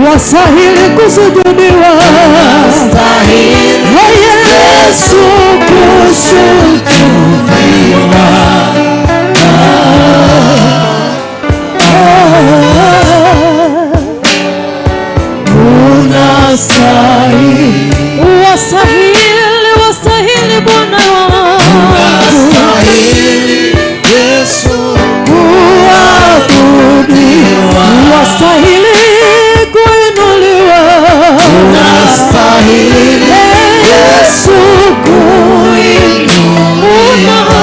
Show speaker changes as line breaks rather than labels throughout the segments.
wastahili kusujudiwa, wastahili Yesu kusujudiwa. Unastahili, wastahili Bwana wangu, unastahili Yesu kuabudiwa, wastahili kuinuliwa, unastahili Yesu kuinuliwa,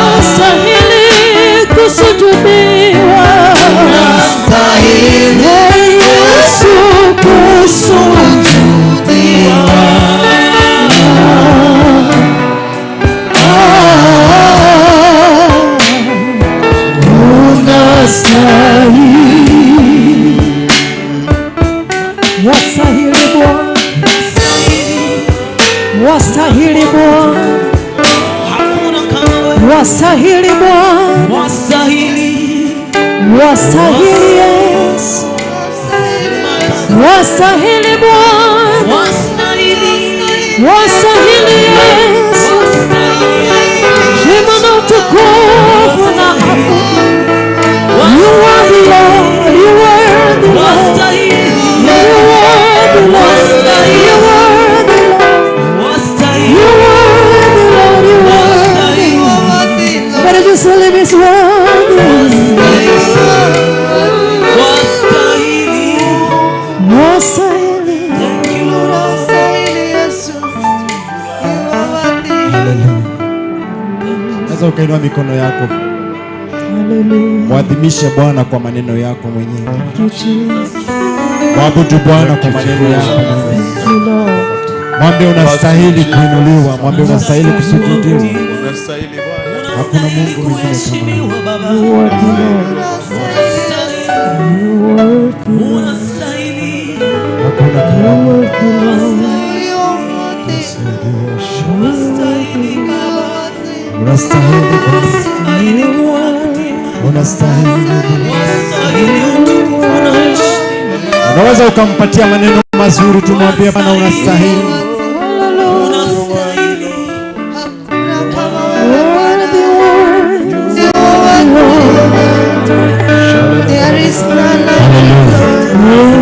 unastahili kusujudiwa, unastahili Yesu kusujudiwa. Wastahili Bwana, wastahili Bwana, wastahili Bwana, wastahili Yesu, wastahili Bwana, wastahili Yesu, heshima na utukufu na haki. You are the Lord, you are the Lord, you are the Lord, you are the Lord, you are the Lord. But just live His word. Wastahili. Thank you Lord. Wastahili Yesu. Sasa ukainua mikono yako. Mwadhimishe Bwana kwa maneno yako mwenyewe. Mwabudu Bwana kwa maneno yako mwenyewe. Mwambie unastahili kuinuliwa, mwambie unastahili kusujudiwa. Unastahili Bwana. Hakuna Mungu mwingine kama wewe. Unastahili. Hakuna kama wewe. Unastahili utukufu na heshima. Unaweza ukampatia maneno mazuri, tumwambie Bwana unastahili. There is none like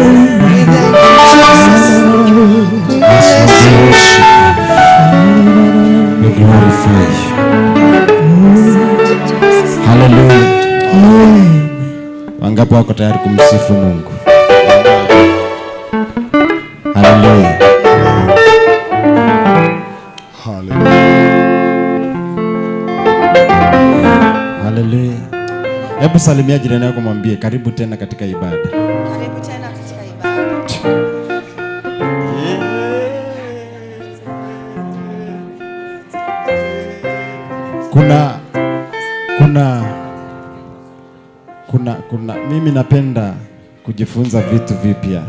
Hallelujah. Wangapi wako tayari kumsifu Mungu? Hallelujah. Hallelujah. Hebu salimia jirani yako, mwambie karibu tena katika ibada. Karibu tena katika ibada. Kuna mimi napenda kujifunza vitu vipya.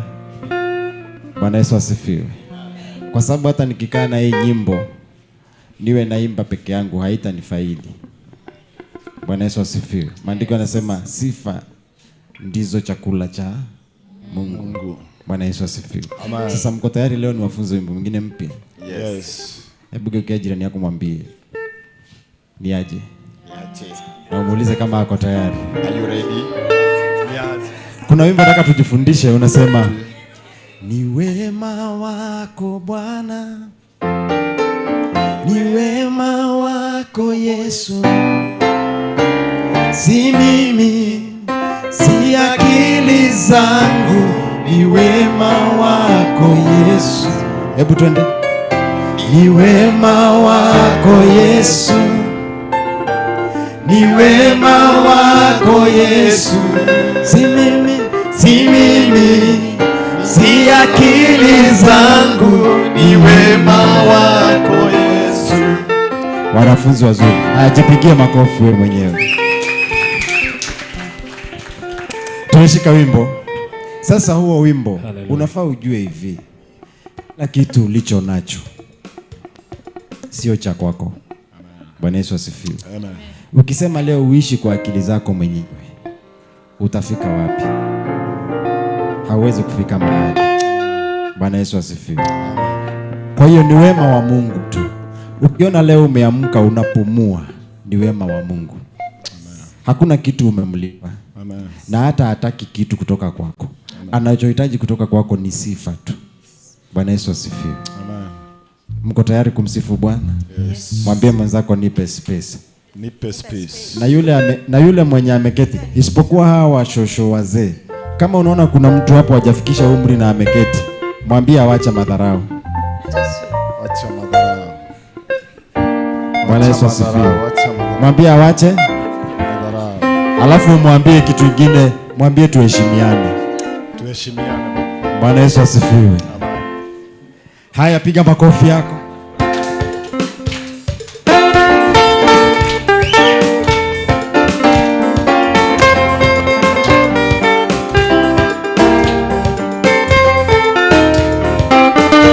Bwana Yesu asifiwe. Kwa sababu hata nikikaa na hii nyimbo niwe naimba peke yangu haitanifaidi. Bwana Yesu asifiwe. Maandiko yanasema sifa ndizo chakula cha Mungu. Bwana Yesu asifiwe. Sasa mko tayari leo niwafunze wimbo mwingine mpya? Yes. Hebu geukia jirani yako mwambie ni aje? Na umuulize kama ako tayari. Are you ready? Kuna wimbo nataka tujifundishe, unasema ni wema wako Bwana, ni wema wako Yesu, si mimi, si akili zangu, ni wema wako Yesu. Hebu twende. Ni wema wako Yesu, ni wema wako Yesu, si mimi, si akili zangu, ni wema wako Yesu. Wanafunzi wazuri, ajipigie makofi wewe mwenyewe. Tunashika wimbo. Sasa huo wimbo unafaa ujue hivi, na kitu ulicho nacho sio cha kwako. Bwana Yesu asifiwe. Amen. Ukisema leo uishi kwa akili zako mwenyewe, utafika wapi? Hauwezi kufika mahali. Bwana Yesu asifiwe. Kwa hiyo ni wema wa Mungu tu. Ukiona leo umeamka unapumua, ni wema wa Mungu. Hakuna kitu umemlipa. Na hata hataki kitu kutoka kwako. Anachohitaji kutoka kwako ni sifa tu. Bwana Yesu asifiwe. Mko tayari kumsifu Bwana?
Yes.
Mwambie mwenzako nipe space.
Nipe space.
Na yule mwenye ameketi, isipokuwa hawa washosho wazee. Kama unaona kuna mtu hapo hajafikisha umri na ameketi, mwambie awache madharau.
Acha madharau.
Bwana Yesu asifiwe. Mwambie awache
madharau.
Alafu mwambie kitu kingine, mwambie tuheshimiane.
Tuheshimiane.
Bwana Yesu asifiwe. Haya, piga makofi yako.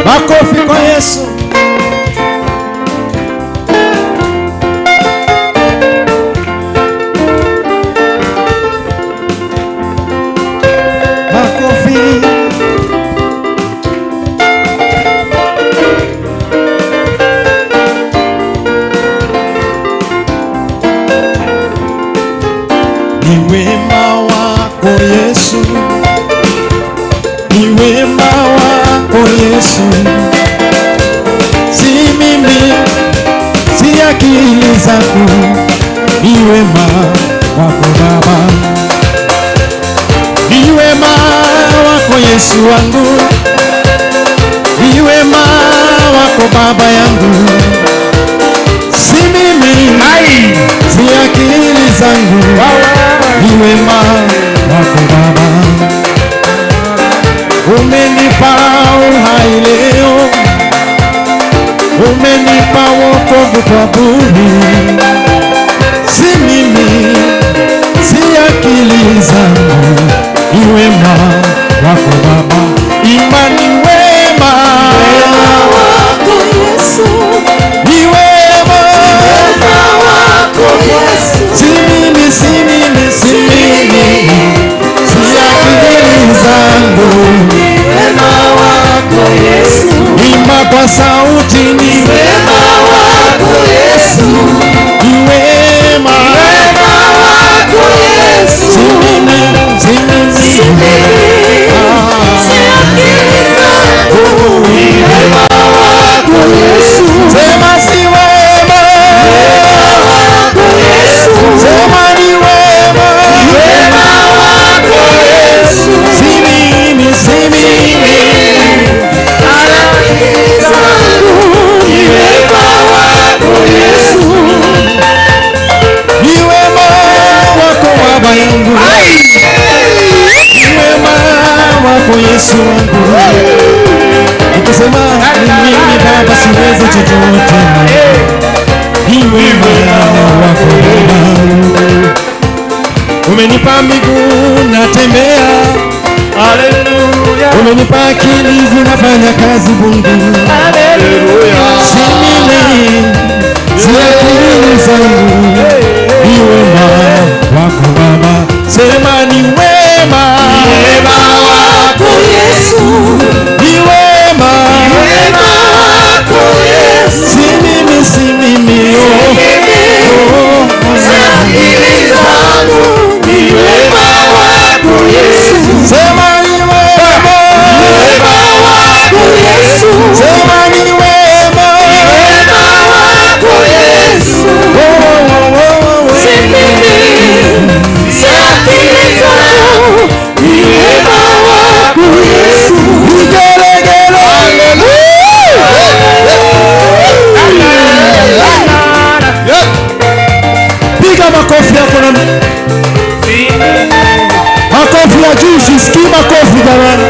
Makofi kwa Yesu. Makofi. Ni wema wako Yesu, ni wema wako Yesu, si mimi, si akili zangu, ni wema wako Baba, ni wema wako Yesu wangu, ni wema wako Baba yangu, si mimi, si akili zangu, ni wema wako Baba. Umenipa uhai leo, umenipa wokovu kwa bure, si mimi, si akili zangu, ni wema wako Baba. Imani wema wako Yesu, ni wema wako Yesu, si mimi, si mimi, si mimi, si akili zangu, ni wema wako Yesu. Imba kwa sauti, ni wema wako Yesu, ni wema wako Yesu, si mimi, si mimi, si mimi, si akili zangu, ni wema wako Yesu. Sema si wema wako Yesu, sema ni wema wako Yesu, si mimi, si mimi, akili zangu, ni wema wako Yesu, ni wema wako Baba yangu, ni wema wako Yesu wangu. Nikisema ni mimi Baba siwezi chochote, ni wema wako Baba. Umenipa miguu natembea, haleluya. Umenipa akili zinafanya kazi Mungu, haleluya. Si mimi, si akili zangu, ni wema wako Baba. Sema ni wema wako Yesu, ni wema wako Yesu, si mimi, si mimi, si akili zangu, ni wema wako Yesu. Sema ni wema wako Yesu, sema ni wema wako Yesu, si mimi, si akili zangu, ni wema wako Yesu. Vigelegele, piga makofi yako na makofi ya juu, sisikii makofi jamani.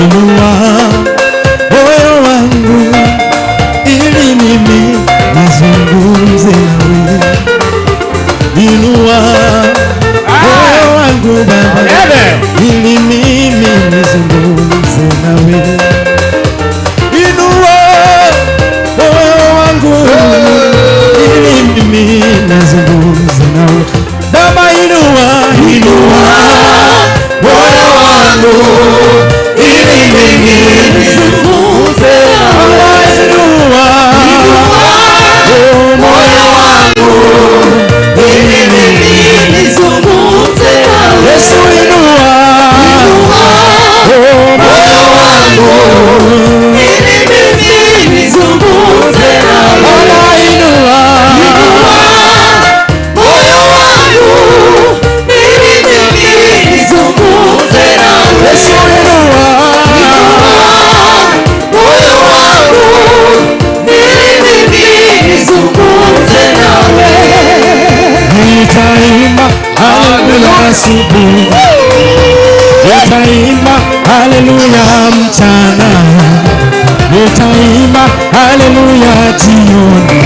Inua moyo wangu ili mimi nizungumze nawe. Inua moyo wangu Baba ili mimi nizungumze nawe. Inua asubuhi, nitaimba haleluya mchana, nitaimba haleluya jioni,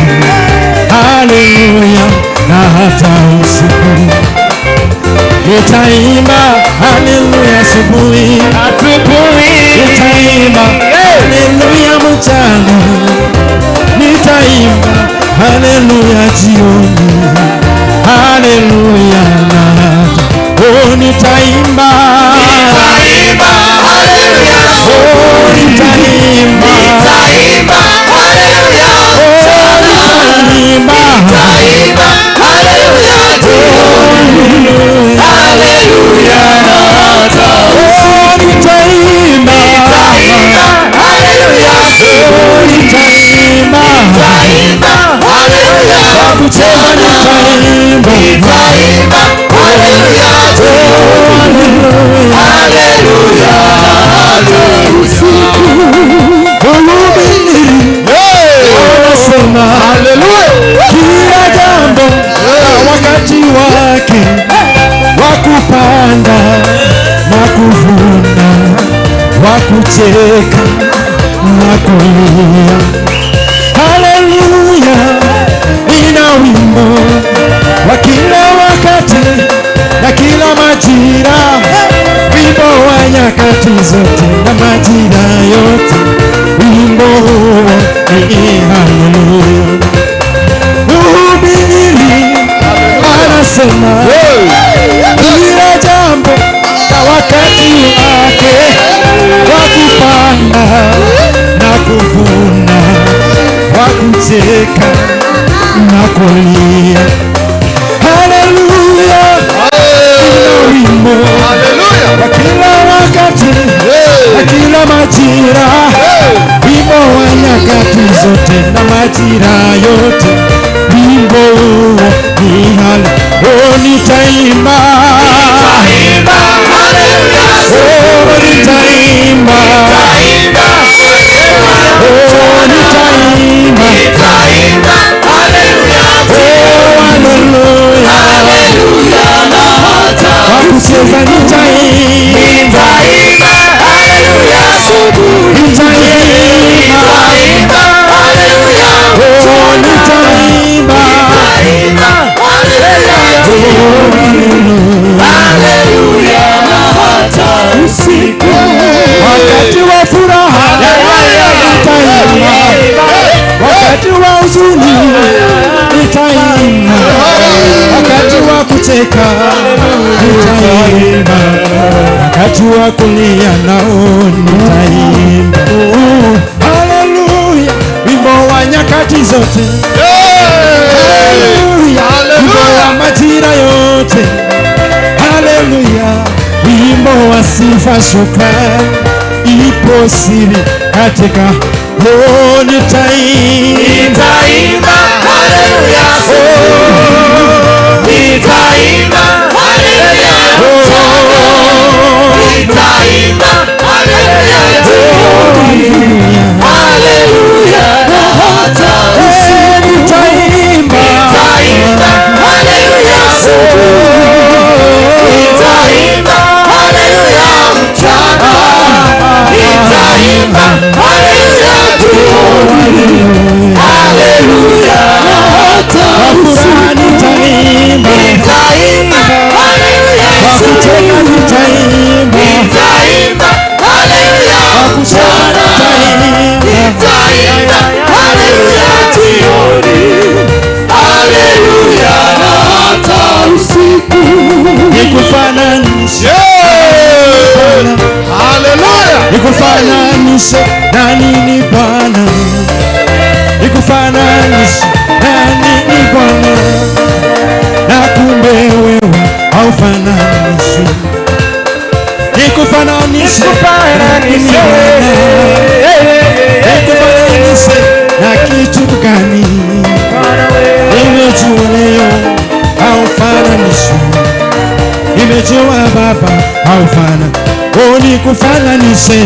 haleluya na hata usiku. Nitaimba haleluya asubuhi, nitaimba haleluya mchana, nitaimba haleluya jioni, haleluya na hata nitaimba haleluya, nitaimba haleluya, nitaimba haleluya, haleluya na hata nitaimba haleluya, nitaimba haleluya, kucheza nitaimba haleluya, haleluya anasema kila jambo wakati wake wa kupanda na kuvuna, wa kucheka na kulia. Haleluya, ina wimbo wa kila wakati na kila majira, wimbo wa nyakati zote na majira yote, wimbo huo ni haleluya. Mhubiri anasema kila jambo na wakati wake wa kupanda na kuvuna, wa kucheka na kulia. Haleluya, wimbo wa kila wakati na kila majira, wimbo wa nyakati zote na majira yote, wimbo ni haleluya. Nitaimba haleluya, nitaimba haleluya, wakucheza nitaimba haleluya, nitaimba haleluya, nitaimba haleluya na hata usiku. Wakati wa furaha nitaimba, wakati wa huzuni nitaimba, wakati wa kucheka nitaimba, wakati wa kulia nao nitaimba. Haleluya, wimbo wa nyakati zote, haleluya, wimbo wa majira yote, haleluya, wimbo wa sifa shukrani. Ipo siri katika nitaimba haleluya, nitaimba haleluya, nitaimba haleluya, haleluya na hata usiku, nitaimba haleluya, nitaimba haleluya mchana, nitaimba haleluya jioni, haleluya na hata usiku, nitaimba haleluya, wakucheka nitaimba haleluya, wakuchana nitaimba haleluya jioni, haleluya na hata usiku. Nikufananishe haleluya, nikufananishe na nini Bwana, nikufananishe na nini Bwana, na kumbe wewe haufananishwi. Nikufananishe na nini Bwana, nikufananishe na kitu gani? Nimejua leo haufananishwi, nimejua Baba haufana. Nikufananishe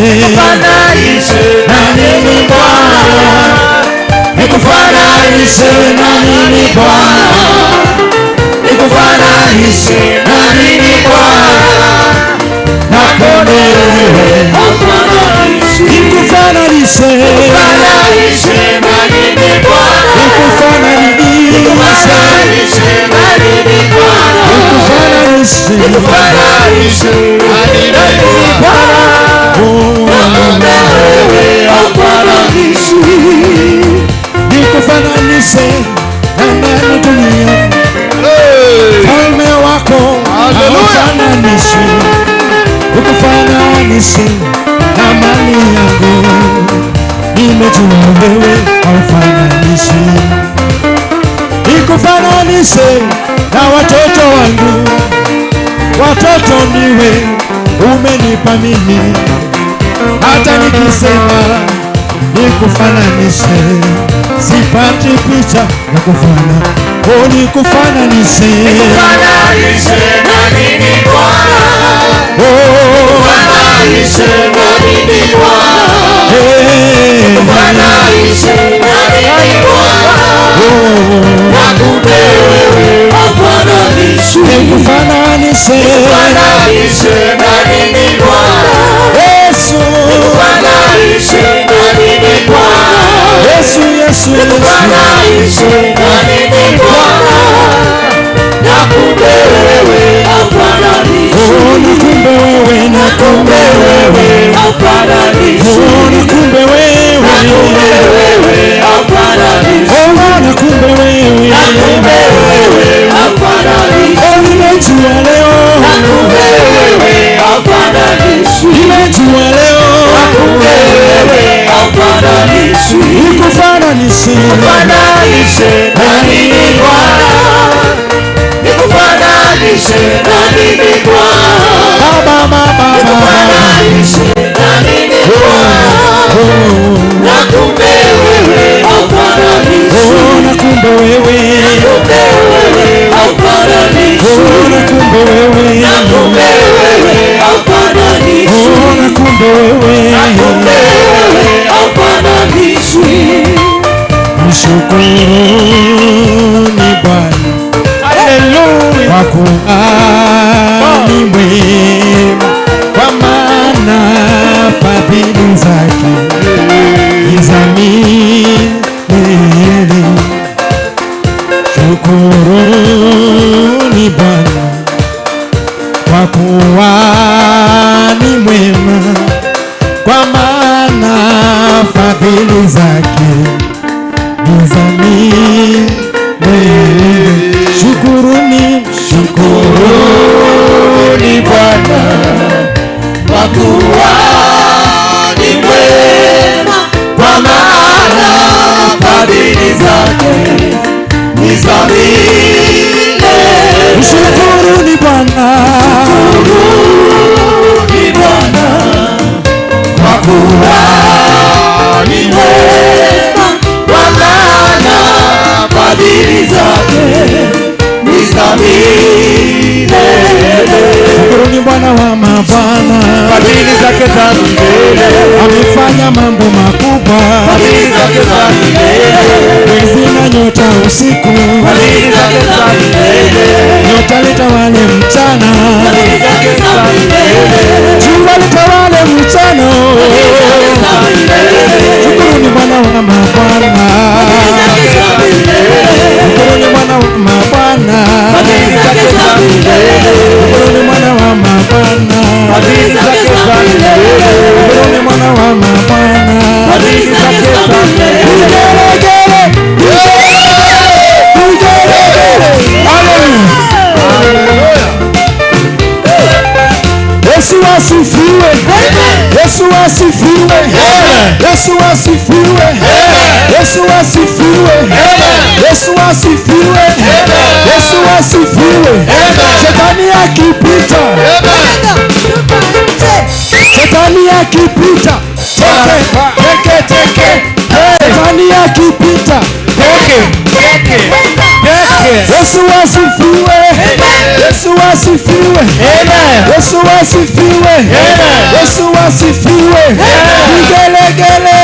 na nini Bwana, nikufananishe na nini Bwana, nikufananishe na nini Bwana, nikufananishe na nini Bwana, nikufananishe na nini Bwana, nikufananishe na nini Bwana, na wewe hafananishwi, nikufananishe na nani dunia, falme wako hafananishwi, nikufananishe na mali yangu, nimejua wewe haufananishwi, nikufananishe na watoto wangu, watoto niwe umenipa mimi, hata nikisema nikufananishe sipati picha ya kufana, nikufananishe na nini Bwana, nikufananishe na nini Bwana, nikufananishe na nini Bwana, nakupe wewe hafananishwi, nikufananishe na nini Bwana, Yesu, nikufananishe na nini Bwana, Yesu, nikufananishe na nini Bwana, nakupe wewe hafananishwi, nakupe wewe hafananishwi, nakupe wewe hafananishwi, nakupe wewe hafananishwi, nimejua leo, nakupe wewe hafananishwi, nimejua leo, nakupe wewe hafananishwi, nikufananishe na nini Bwana, nikufananishe na nini Bwana, nikufananishe na nini Bwana, nakupe wewe hafananishwi, nakupe wewe hafananishwi, nakupe wewe hafananishwi, nakupe wewe hafananishwi. Mshukuruni Bwana, haleluya, kwa kuwa ni mwema, kwa maana fadhili zake ni za milele. Shukuruni Bwana, kwa kuwa ni mwema, kwa maana fadhili zake ni za milele. Shukuruni Bwana, kwa kuwa ni mwema, kwa maana fadhili zake ni za milele. Shukuruni Bwana, kwa kuwa ni mwema, kwa maana fadhili zake ni za milele. Shukuruni Bwana wa mabwana, fadhili zake za milele. Amefanya mambo makubwa, fadhili zake za milele. Mwezi na nyota usiku, fadhili zake za milele. Nyota litawale mchana, fadhili zake za milele. Jua litawale mchana, fadhili zake za milele. Shukuruni Bwana wa mabwana, fadhili zake za milele. Shukuruni Bwana wa mabwana, fadhili zake za milele. Shukuruni Bwana wa mabwana, fadhili zake za milele. Shukuruni Bwana wa mabwana, fadhili zake za milele. Yesu asifiwe, Yesu asifiwe, Yesu asifiwe, Yesu asifiwe, Yesu asifiwe, Yesu asifiwe. Shetani akipita, shetani akipita, teke, shetani akipita, Yesu asifiwe, Yesu asifiwe, Yesu asifiwe, Yesu asifiwe. Vigelegele,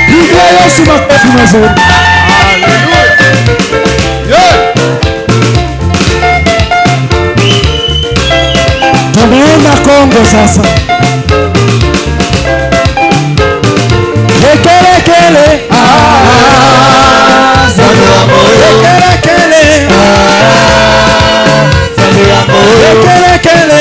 pigia Yesu makofi mazuri. Tuna Kongo sasa. Ekelekele.
Zalua moyo.
Ekelekele.
Zalua moyo.
Ekelekele.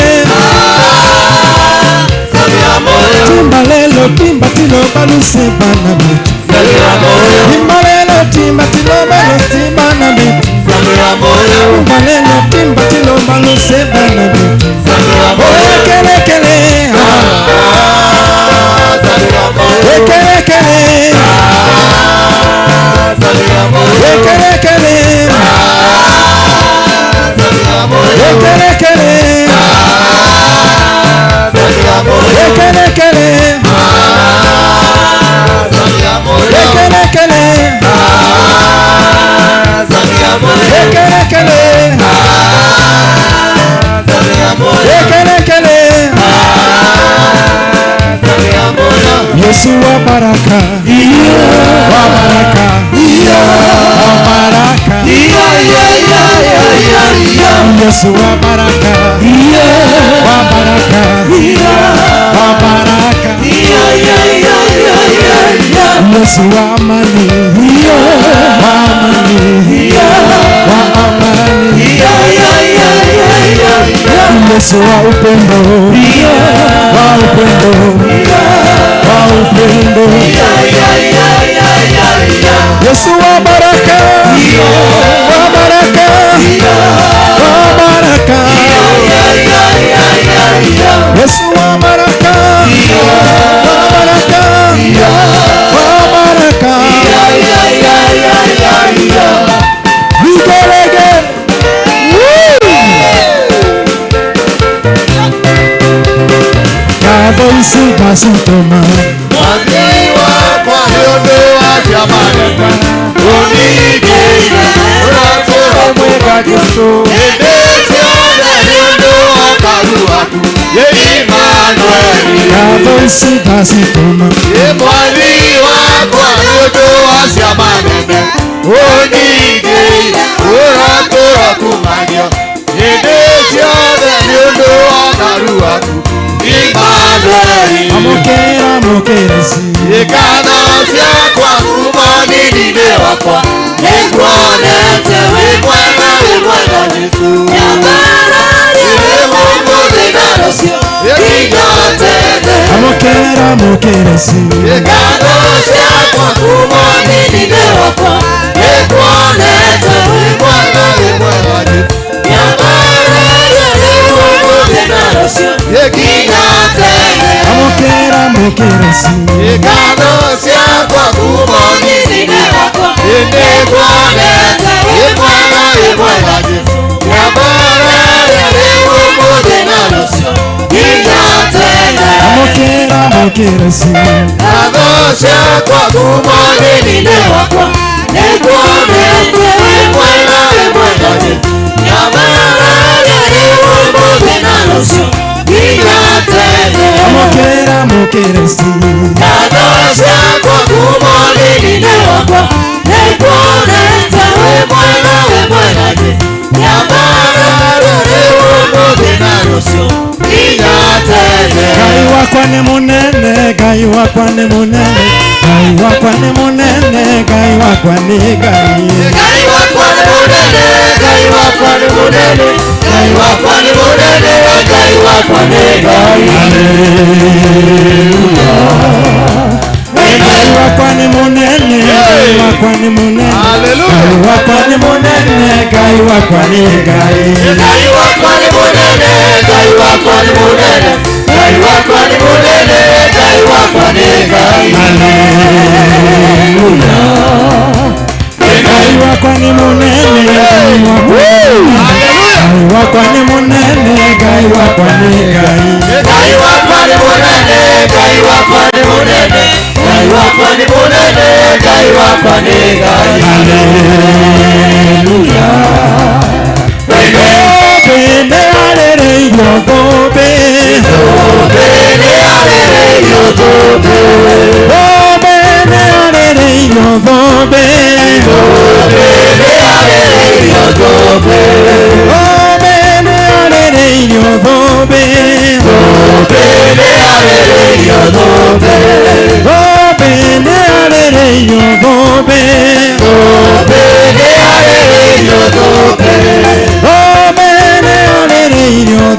Zalua moyo.
Timbalelo timba tilo baluse bana bitu.
Zalua moyo.
Timbalelo timba tilo baluse bana bitu.
Zalua moyo.
Timbalelo timba tilo baluse bana bitu.
Zalua moyo.
Ekelekele.
Zalua moyo.
Ekelekele.
Zalua moyo.
Ekelekele.
Zalua moyo.
Ekelekele.
Zalua moyo.
Ekelekele.
Zalua moyo.
Ekelekele.
Zalua moyo.
Ekelekele.
Zalua moyo.
Ekelekele.
Zalua moyo.
Yesu wa baraka. Wa baraka. Wa baraka. Yesu wa baraka. Wa baraka. Wa baraka. Yesu wa amani. Wa amani. Wa amani. Yesu wa upendo. Wa upendo. Wa upendo. Yesu wa baraka. Wa baraka. Wa baraka. Yesu wa baraka. Wa baraka. Wa baraka. Vigelege. Kado isi basitoma.
Mwaliwa kwa yodo asia maneka. Unigire unatora mwega joto. Edesi ona yodo akaruaku. Ye Emmanueli.
Kado isi basitoma.
Mwaliwa kwa yodo asia maneka. Unigire unatora kumagio. Edesi ona yodo akaruaku. Emmanueli.
Amokera mokeresi.
Ikanasia kwa kumani nide wakwa. Nikuonete wimwena wimwena Yesu. Yabara nile mungu dinarosio. Ikinyotene.
Amokera mokeresi.
Ikanasia kwa kumani nide wakwa. Nikuonete wimwena wimwena Yesu. Yabara nile mungu dinarosio. Ikinyotene.
Amokera mokeresi.
Ikanosia kwa kumoni nine wako. Ine kuonete imwana imwana Yesu. Yabara yale umude na nosio. Inyatene.
Amokera mokeresi.
Ikanosia kwa kumoni nine wako. Ine kuonete imwana imwana Yesu. Yabara yale umude na nosio. Inyatene.
Amokera mokeresi.
Kadosha kwa kumoni nine wakwa. Nekuonete wimwana wimwana Yesu. Yabara yale umude na nosio. Inyatene.
Gai wakwa ni munene. Gai wakwa ni munene. Gai wakwa ni munene. Gai wakwa ni gai.
Gai wakwa ni munene. Gai wakwa ni munene. Gai wakwa ni munene. Gai wakwa ni gai.
Gai wakwa ni munene. Gai wakwa ni munene. Gai wakwa ni munene. Gai wakwa ni gai.
Gai wakwa ni munene. Gai wakwa ni munene. Gai wakwa ni munene. Gai wakwa ni gai.
Haleluya. Gai wakwa ni munene. Gai wakwa ni munene. Gai wakwa ni gai.
Gai wakwa ni munene. Gai wakwa ni munene. Gai wakwa ni munene. Gai wakwa ni gai.
Haleluya. Bene alere yogobe.
Bene alere yogobe.
Bene alere yogobe.
Bene alere yogobe.
Bene alere yogobe.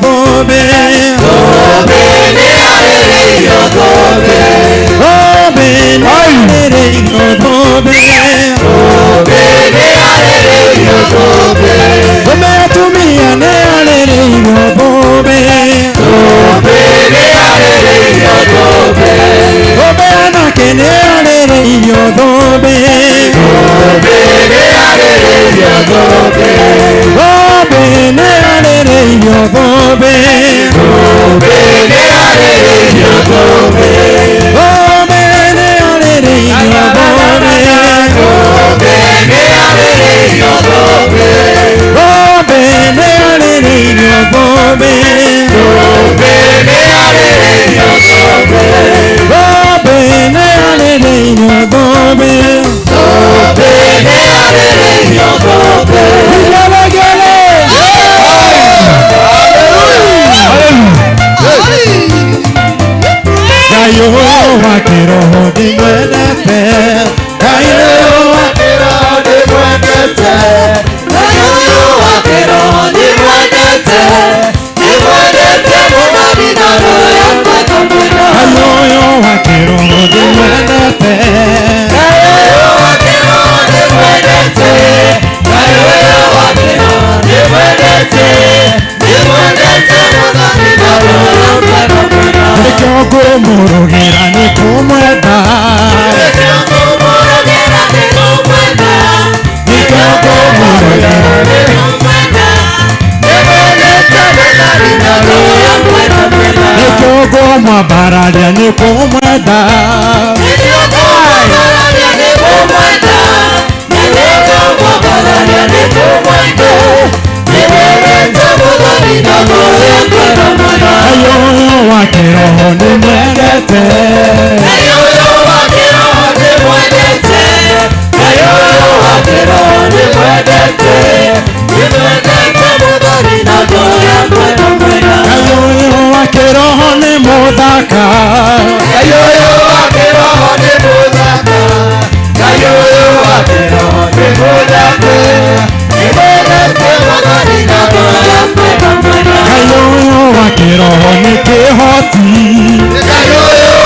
dhobe.
Dhobe ni arĩrĩirio dhobe.
Dhobe ni arĩrĩirio dhobe.
Dhobe ni arĩrĩirio dhobe.
Dhobe atumia ni arĩrĩirio dhobe.
Dhobe ni arĩrĩirio dhobe.
Dhobe anake ni arĩrĩirio dhobe.
Dhobe ni arĩrĩirio dhobe.
Dhobe ni arĩrĩirio dhobe.
Dhobe ni arĩrĩirio dhobe.
Dhobe ni arĩrĩirio dhobe.
Dhobe ni arĩrĩirio dhobe.
Dhobe ni arĩrĩirio dhobe.
Dhobe ni arĩrĩirio dhobe.
Dhobe ni arĩrĩirio dhobe.
Dhobe ni arĩrĩirio dhobe.
Vigelegele. Gayo wa kiroho ndimwendete. Gayo wa
kiroho ndimwendete. Gayo wa kiroho ndimwendete. Ndimwendete mũno ndinono yakwa kamwĩra.
Gayo wa kiroho ndimwendete.
Gayo wa kiroho ndimwendete. Gayo wa kiroho ndimwendete. Ndimwendete mũno ndinono yakwa kamwĩra.
Nikio ngũmũrũgĩra nĩ kũmwenda.
Nikio ngũmũrũgĩra nĩ kũmwenda.
Nikio ngũmũrũgĩra nĩ
kũmwenda. Ndimwendete mũno ndinono yakwa kamwĩra.
nikio ngũmwambararia nĩ kũmwenda.
Nikio ngũmwambararia nĩ kũmwenda. Nikio ngũmwambararia nĩ kũmwenda. Ndimwendete mũno ndinono yakwa kamwĩra.
Gayo wa kiroho ndimwendete.
Gayo wa kiroho ndimwendete. Gayo wa kiroho ndimwendete. Ndimwendete mũno ndinono yakwa kamwĩra.
Gayo wa kiroho nĩ mũthaka.
Gayo wa kiroho nĩ mũthaka. Gayo wa kiroho nĩ mũthaka. Ndimwendete mũno ndinono yakwa kamwĩra.
Gayo wa kiroho nĩ kĩhoti.
Gayo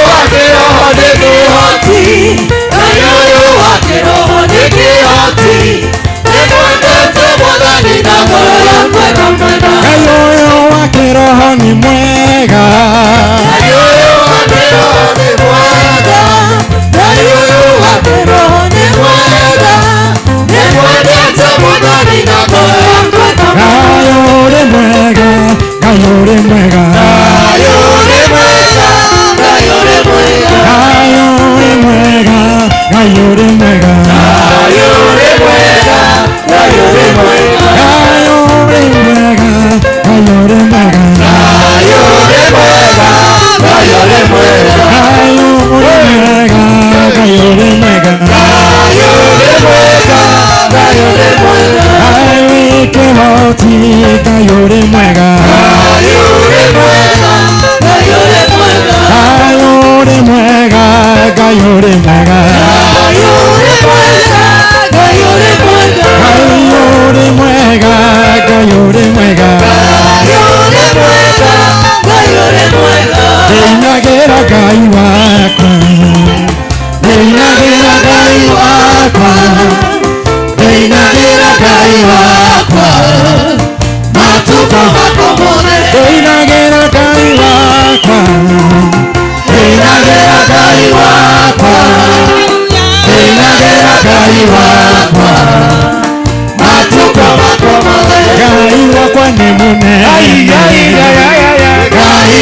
wa kiroho nĩ kĩhoti. Gayo wa kiroho nĩ kĩhoti. Ndimwendete mũno ndinono yakwa kamwĩra.
Gayo wa kiroho nĩ mwega.
Gayo wa kiroho nĩ mwega. Gayo wa kiroho nĩ mwega. Ndimwendete mũno ndinono yakwa kamwĩra.
Gayo nĩ mwega. Gayo nĩ mwega.
Gayo nĩ mwega. Gayo nĩ mwega.
Gayo nĩ mwega. Gayo nĩ mwega.
Gayo nĩ mwega. Gayo nĩ mwega.
Gayo nĩ mwega. Gayo nĩ mwega.
Gayo nĩ mwega. Gayo nĩ mwega.
Gayo nĩ mwega. Gayo nĩ mwega.
Gayo nĩ mwega. Gayo nĩ mwega.
Gayo nĩ kĩhoti. Gayo nĩ mwega.
Gayo nĩ mwega. Gayo nĩ mwega.
Gayo nĩ mwega. Gayo nĩ mwega.
Gayo nĩ mwega. Gayo nĩ mwega.
Gayo nĩ mwega. Gayo nĩ mwega.
Gayo nĩ mwega. Gayo nĩ mwega.
Ndĩinagĩra Ngai wakwa. Ndĩinagĩra Ngai wakwa.
Ndĩinagĩra Ngai wakwa. Matukũ makwa mothe.
Ndĩinagĩra Ngai wakwa.
Ndĩinagĩra Ngai wakwa. Ndĩinagĩra Ngai wakwa. Matukũ makwa mothe.
Ngai wakwa nĩ mũnene.
Ngai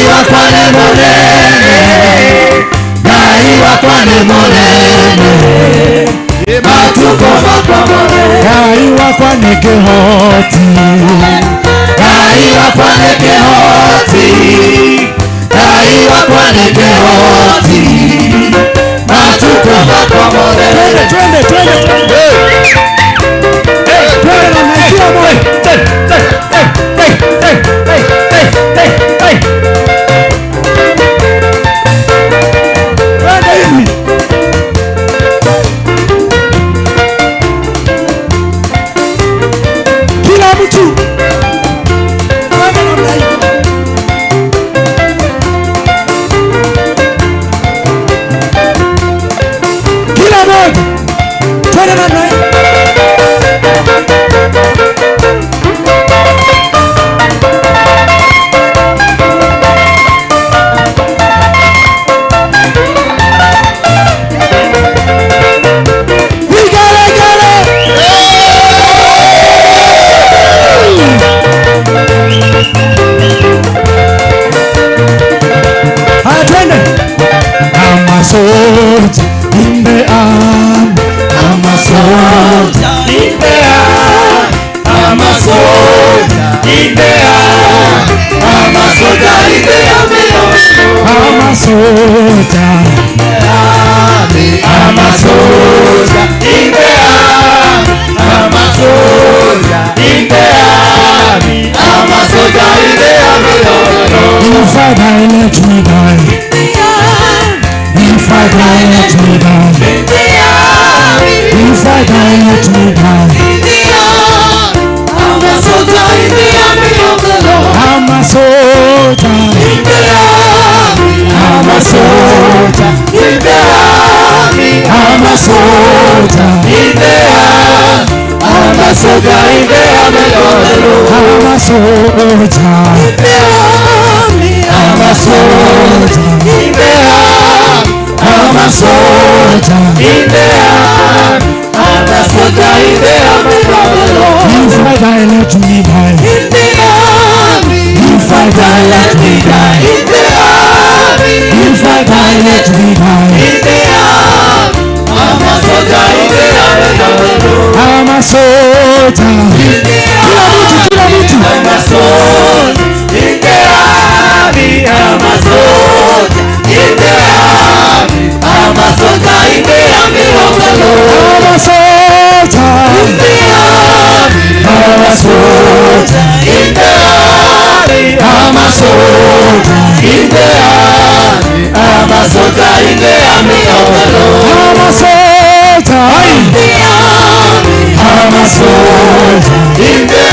wakwa nĩ mũnene. Ngai wakwa nĩ mũnene. Matukũ makwa mothe.
Ngai wakwa nĩ kĩhoti.
Ngai wakwa nĩ kĩhoti. Ngai wakwa nĩ kĩhoti. Matukũ makwa mothe.
Twende, twende, twende. Twende na maisha moja. Twende hivi. Kila mtu. Twende namna hii.
twende namna hii.
Soldier in the army, I'm a soldier
in the army, I'm a soldier in the army, I'm a soldier in the army,
I'm a soldier
in the army, I'm a soldier in the army, I'm a soldier in the army, I'm a soldier in the army,
if I die let me die, if I die let me die, if I die let me die,
I'm a soldier in the army of the Lord.
I'm a soldier
In the army,
I'm a soldier
in the army,
I'm a soldier
in the army, I'm a soldier in the army of the Lord.
I'm a soldier
In the army, I'm a soldier in the army, I'm a soldier in the army, I'm a soldier in the army of the Lord.
if I die let me die,
In the army,
if I die let me die,
in the army,
if I die let me die,
in the army, I'm a soldier in the army of the Lord.
I'm a soldier.
In the army, I'm a soldier in the army, I'm a soldier in the army, I'm a soldier in the army of the Lord.
I'm a soldier.
In the army, I'm a soldier in the army, I'm a soldier in the army, I'm a soldier in the army of the Lord.
I'm a soldier.
In the army, I'm a soldier in the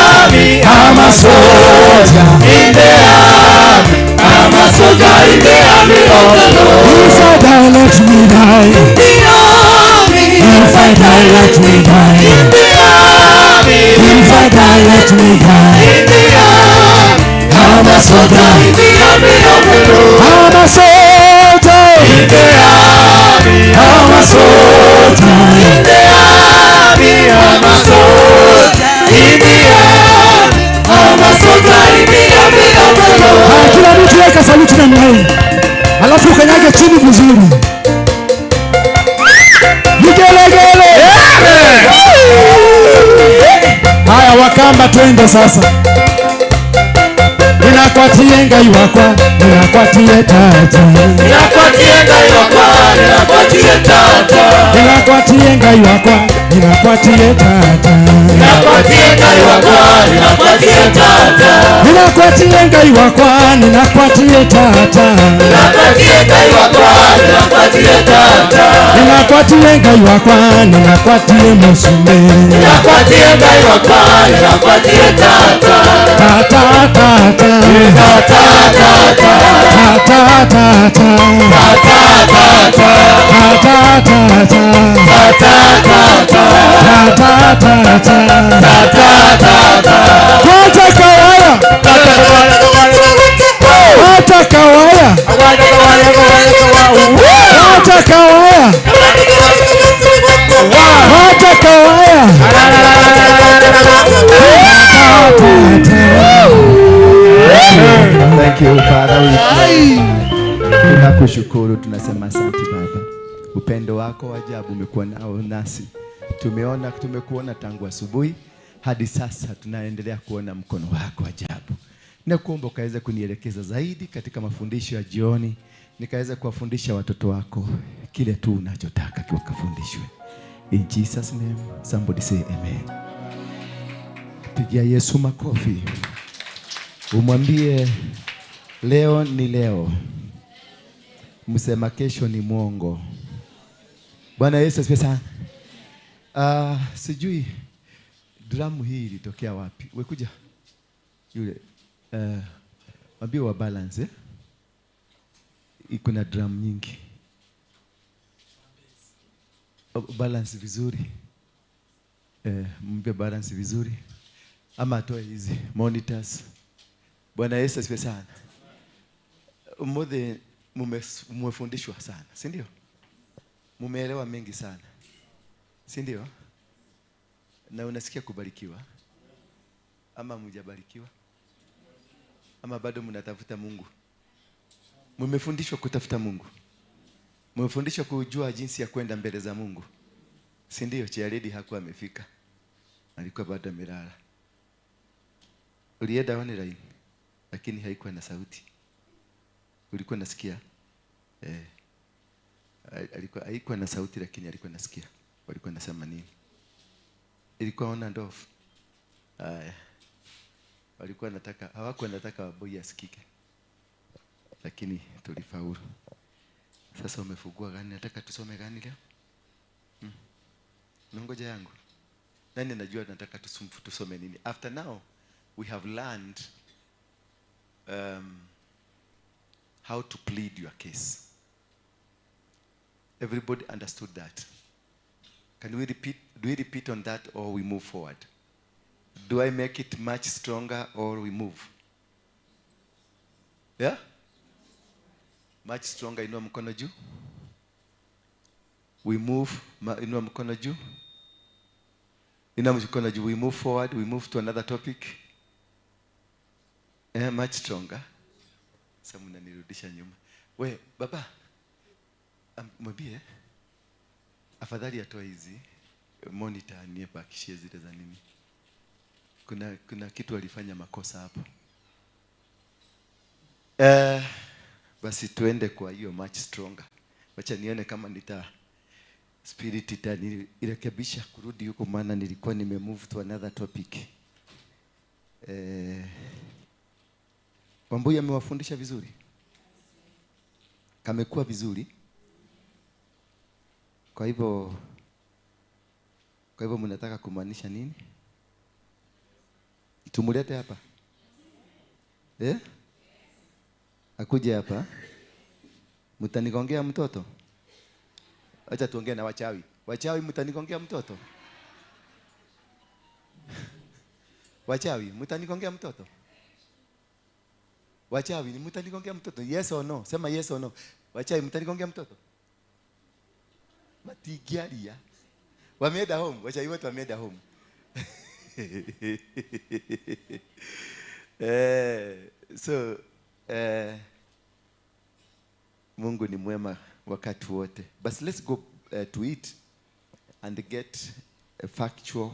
army, I'm a soldier in the army, I'm a soldier in the army of the Lord.
If I die, let me die.
In the army,
If I die, let me die.
in the army,
If I die, let me die.
in the army, I'm a soldier in the army of the Lord.
I'm a soldier.
In the army, I'm a soldier. In the army, I'm a soldier. In the army, I'm a soldier in the army of the Lord.
Kila mtu weka saluti namna hii, alafu kanyage chini vizuri. Vigelegele. Haya Wakamba, twende sasa. Ninakwatie ngai wakwa, ninakwatie tata.
Ninakwatie ngai wakwa, ninakwatie tata.
Ninakwatie ngai wakwa, ninakwatie tata.
Ninakwatie ngai wakwa, ninakwatie tata.
Ninakwatie ngai wakwa, ninakwatie tata.
Ninakwatie ngai wakwa, ninakwatie tata.
Ninakwatie ngai wakwa, ninakwatie musume.
Ninakwatie ngai wakwa, ninakwatie tata.
Tata tata.
Tata tata.
Tata tata.
Tata tata.
Tata tata.
Tata tata.
Tata tata.
Tata tata.
Hata kawaya. Hata kawaya. Hata kawaya. Hata kawaya.
Thank you Father. Tunakushukuru, tunasema asante Baba. Upendo wako wa ajabu umekuwa nao nasi. Tumekuona tangu asubuhi hadi sasa, tunaendelea kuona mkono wako wa ajabu. Nakuomba ukaweze kunielekeza zaidi katika mafundisho ya jioni, nikaweze kuwafundisha watoto wako kile tu unachotaka kiwakafundishwe. In Jesus name, somebody say amen. Pigia Yesu makofi. Umwambie leo ni leo, msema kesho ni mwongo. Bwana Yesu asifiwe sana. Sijui drum hii ilitokea wapi. Wewe kuja yule mwambie wa balance iko na drum nyingi. balance vizuri. Mpe balance vizuri. Ama atoe hizi monitors. Bwana Yesu asifiwe sana. Mmoja mmefundishwa sana, si ndio? Mumeelewa mengi sana, si ndio? Na unasikia kubarikiwa ama mjabarikiwa? Ama bado mnatafuta Mungu? Mmefundishwa kutafuta Mungu. Mmefundishwa kujua jinsi ya kwenda mbele za Mungu. Si ndio? Chiaredi hakuwa amefika. Alikuwa bado amelala. Ulienda online lakini haikuwa na sauti. Ulikuwa nasikia? Haikuwa na sauti lakini alikuwa nasikia. Walikuwa nasema nini? Ilikuwa on and off. Walikuwa nataka, hawakuwa nataka waboi asikike. Lakini tulifaulu. Sasa umefungua gani? Nataka tusome gani leo? Ngoja yangu. Nani anajua nataka tusome nini? After now we have learned how to plead your case. Everybody understood that. Can we repeat? Do we repeat on that or we move forward? Do I make it much stronger or we move? Yeah? Much stronger, inua mkono juu. We move, inua mkono juu. Inua mkono juu. We move forward, we move to another topic. Much stronger. Sasa mnanirudisha nyuma. We, baba, mwambie afadhali atoe hizi monitor niepakishie zile za nini. Kuna kitu alifanya makosa hapo. Basi tuende kwa hiyo much stronger. Wacha nione kama spirit itanirekebisha kurudi huko, maana nilikuwa nimemove to another topic. Wambui amewafundisha vizuri. Kamekuwa vizuri. Kwa hivyo mnataka kumaanisha nini? Tumulete hapa. Akuje hapa. Mtanigongea mtoto? Acha tuongee na wachawi. Wachawi mtanigongea mtoto? Wachawi mtanigongea mtoto? Wachawi mtanigongea mtoto? Yes or no? Sema yes or no. Wachawi mtanigongea mtoto? Matigialia. Wameenda home. Wachawi wote wameenda home. So Mungu ni mwema wakati wote. But let's go to it and get factual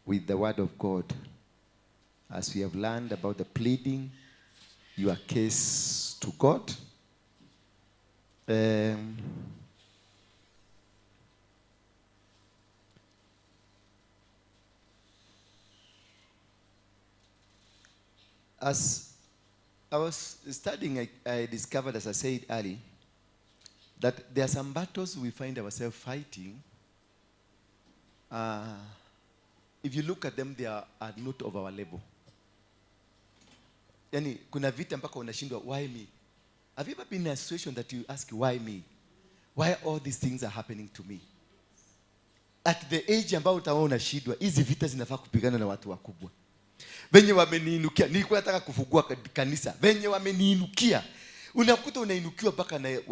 with the word of God, as we have learned about the pleading your case to God. As I was studying, I discovered, as I said earlier, that there are some battles we find ourselves fighting. If you look at them, they are not of our level. Yani, kuna vita mpaka unashindwa, why me? Have you ever been in a situation that you ask, why me? Why all these things are happening to me? At the age ambao utaona unashindwa, hizi vita zinafaa kupigana na watu wakubwa. Venye wameniinukia, nilikuwa nataka kufungua kanisa. Venye wameniinukia, unakuta unainukiwa mpaka na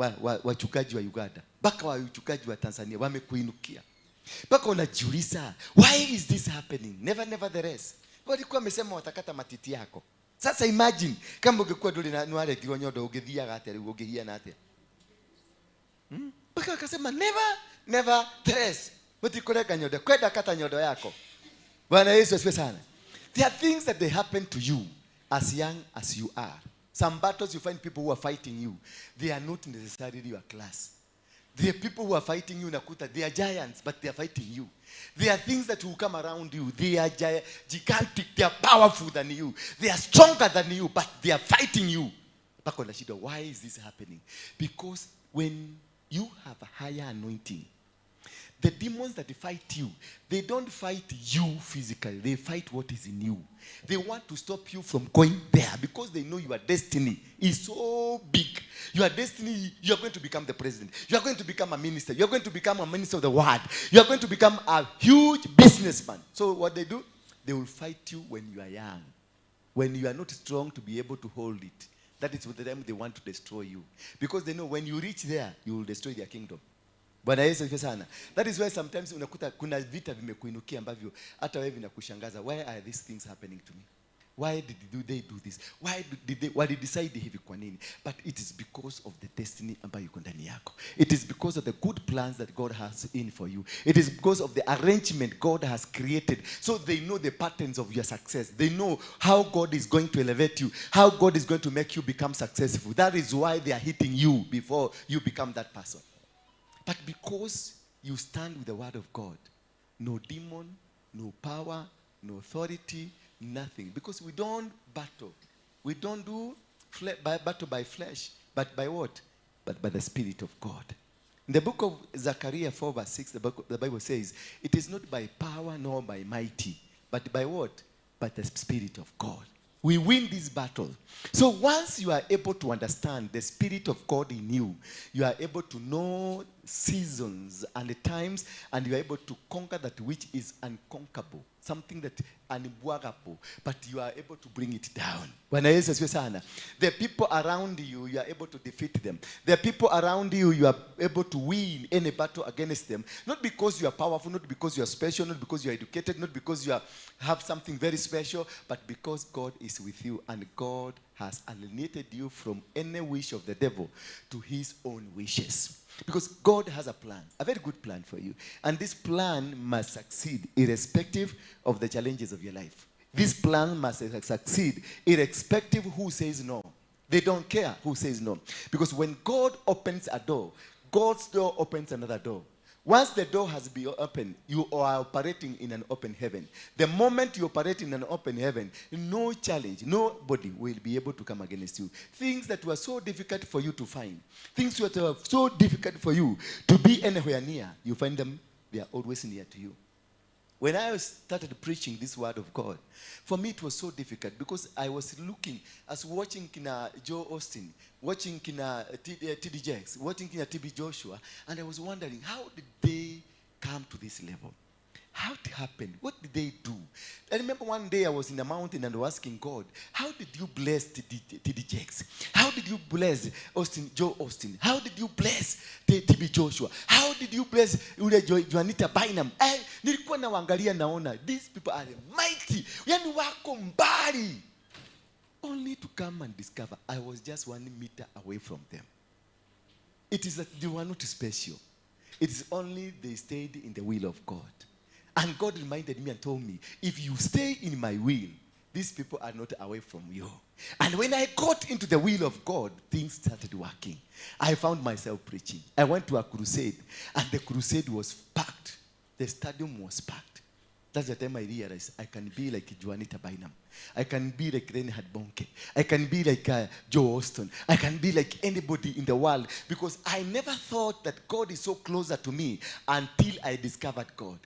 wachungaji wa Uganda, mpaka wachungaji wa Tanzania wamekuinukia. Mpaka unajiuliza, why is this happening? Nevertheless. Walikuwa wamesema watakata matiti yako. Sasa imagine kama ungekuwa dole na nwale kironyodo ungethia ate ungehia na ate. Mpaka akasema nevertheless. Mutikoreka nyodo, kwenda kata nyodo yako. Bwana Yesu asifiwe sana. There are things that they happen to you as young as you are. Some battles you find people who are fighting you, they are not necessarily your class. There are people who are fighting you, nakuta, they are giants, but they are fighting you. There are things that will come around you. They are gigantic, they are powerful than you. They are stronger than you, but they are fighting you. Why is this happening? Because when you have a higher anointing, The demons that fight you, they don't fight you physically. They fight what is in you. They want to stop you from going there because they know your destiny is so big. Your destiny, you are going to become the president. You are going to become a minister. You are going to become a minister of the word. You are going to become a huge businessman. So what they do, they will fight you when you are young. When you are not strong to be able to hold it. That is the time they want to destroy you. Because they know when you reach there, you will destroy their kingdom. Bwana Yesu asifiwe sana. That is why sometimes unakuta kuna vita vimekuinukia ambavyo hata wewe vinakushangaza. Why are these things happening to me? Why did they do this? Why did they decide hivi kwa nini? But it is because of the destiny ambayo iko ndani yako. It is because of the good plans that God has in for you. It is because of the arrangement God has created. So they know the patterns of your success. They know how God is going to elevate you. How God is going to make you become successful. That is why they are hitting you before you become that person. But because you stand with the word of God, no demon, no power, no authority, nothing. Because we don't battle. We don't do battle by flesh, but by what? But by the Spirit of God. In the book of Zechariah 4 verse 6, the Bible says, it is not by power nor by mighty, but by what? By the Spirit of God. We win this battle. So once you are able to understand the Spirit of God in you, you are able to know seasons and the times, and you are able to conquer that which is unconquerable. Something that unbwagable, but you are able to bring it down. Bwana Yesu asifiwe sana. The people around you, you are able to defeat them. The people around you, you are able to win any battle against them. Not because you are powerful, not because you are special, not because you are educated, not because you have something very special, but because God is with you and God has alienated you from any wish of the devil to his own wishes. Because God has a plan, a very good plan for you. And this plan must succeed irrespective of the challenges of your life. This plan must succeed irrespective who says no. They don't care who says no. Because when God opens a door, God's door opens another door. Once the door has been opened, you are operating in an open heaven. The moment you operate in an open heaven, no challenge, nobody will be able to come against you. Things that were so difficult for you to find, things that were so difficult for you to be anywhere near, you find them, they are always near to you. When I started preaching this word of God, for me it was so difficult because I was watching kina Joe Austin, watching kina T.D. Jakes, watching kina T.B. Joshua, and I was wondering, how did they come to this level? How it happened? What did they do? I remember one day I was in a mountain and I was asking God, how did you bless T.D. Jakes? How did you bless Joe Austin? How did you bless T.B. Joshua? How did you bless Juanita Bynum? Nilikuwa naangalia naona, these people are mighty. Yani wako mbali. Only to come and discover I was just 1 meter away from them. It is that they were not special. It is only they stayed in the will of God. And God reminded me and told me, if you stay in my will, these people are not away from you. And when I got into the will of God, things started working. I found myself preaching. I went to a crusade, and the crusade was packed. The stadium was packed. That's the time I realized I can be like Juanita Bynum. I can be like Reinhard Bonke. I can be like Joe Austin. I can be like anybody in the world, because I never thought that God is so closer to me until I discovered God.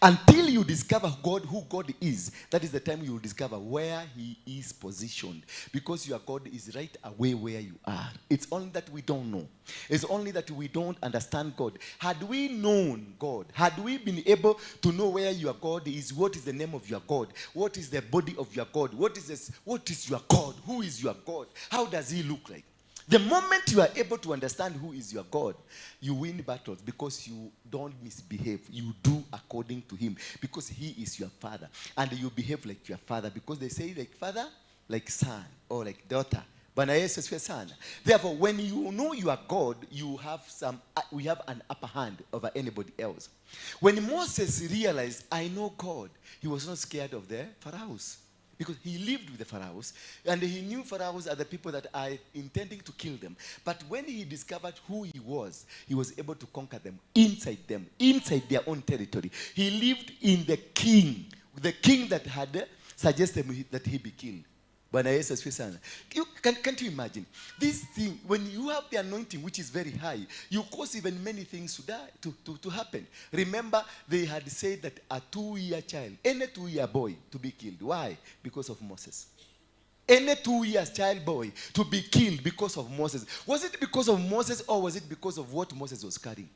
Until you discover God, who God is, that is the time you will discover where he is positioned. Because your God is right away where you are. It's only that we don't know. It's only that we don't understand God. Had we known God, had we been able to know where your God is, what is the name of your God, what is the body of your God, what is your God, who is your God, how does he look like? The moment you are able to understand who is your God, you win battles because you don't misbehave. You do according to him because he is your father. And you behave like your father because they say like father, like son, or like daughter. Therefore, when you know you are God, we have an upper hand over anybody else. When Moses realized, I know God, he was not scared of the pharaohs. Because he lived with the pharaohs, and he knew pharaohs are the people that are intending to kill them. But when he discovered who he was able to conquer them, inside their own territory. He lived in the king that had suggested that he be killed. Bwana Yesu asifiwe sana. Can't you imagine this thing? When you have the anointing which is very high, you cause even many things to die, to happen. Remember, they had said that a 2-year child, any 2-year boy, to be killed. Why? Because of Moses. Any 2-year child boy to be killed because of Moses. Was it because of Moses, or was it because of what Moses was carrying?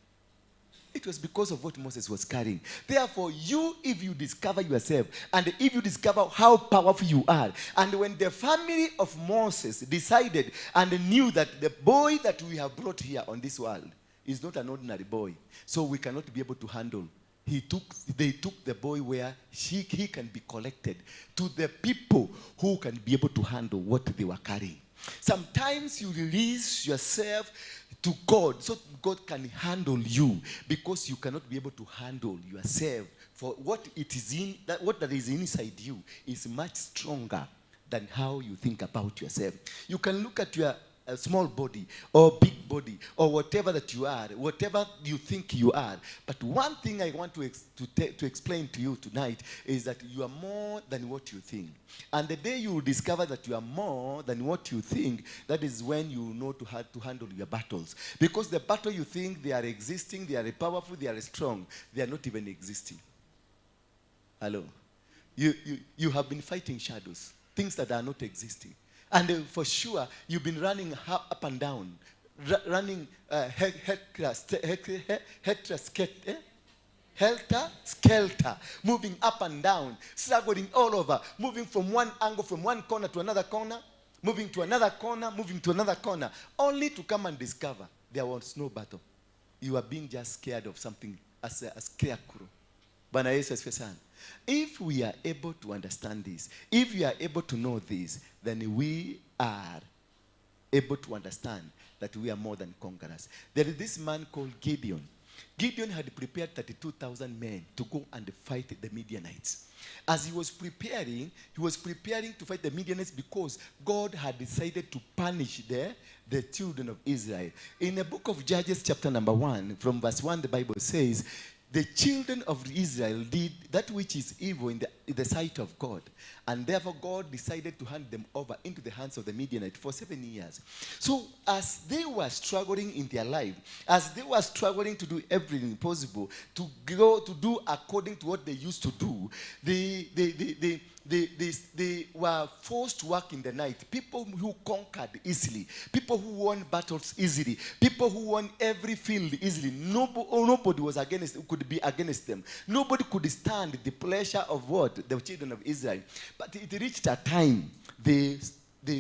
It was because of what Moses was carrying. Therefore, if you discover yourself, and if you discover how powerful you are, and when the family of Moses decided and knew that the boy that we have brought here on this world is not an ordinary boy, so we cannot be able to handle. They took the boy where he can be collected to the people who can be able to handle what they were carrying. Sometimes you release yourself to God so God can handle you, because you cannot be able to handle yourself. For what that is inside you is much stronger than how you think about yourself. You can look at your small body or big body or whatever that you are, whatever you think you are. But one thing I want to explain to you tonight is that you are more than what you think. And the day you discover that you are more than what you think, that is when you know to handle your battles. Because the battle you think they are existing, they are powerful, they are strong, they are not even existing. Hello? You have been fighting shadows, things that are not existing. And for sure, you've been running up and down, running helter-skelter, moving up and down, struggling all over, moving from one angle, from one corner to another corner, moving to another corner, moving to another corner, only to come and discover there was no battle. You are being just scared of something as a scarecrow. Bwana Yesu asifiwe sana. If we are able to understand this, if we are able to know this, then we are able to understand that we are more than conquerors. There is this man called Gideon. Gideon had prepared 32,000 men to go and fight the Midianites. As he was preparing to fight the Midianites because God had decided to punish the children of Israel. In the book of Judges chapter number 1, from verse 1, the Bible says, the children of Israel did that which is evil in the sight of God. And therefore God decided to hand them over into the hands of the Midianites for 7 years. So as they were struggling in their life, as they were struggling to do everything possible to do according to what they used to do, they were forced to work in the night. People who conquered easily, people who won battles easily, people who won every field easily. Nobody was could be against them. Nobody could stand the pleasure of what? The children of Israel. But it reached a time they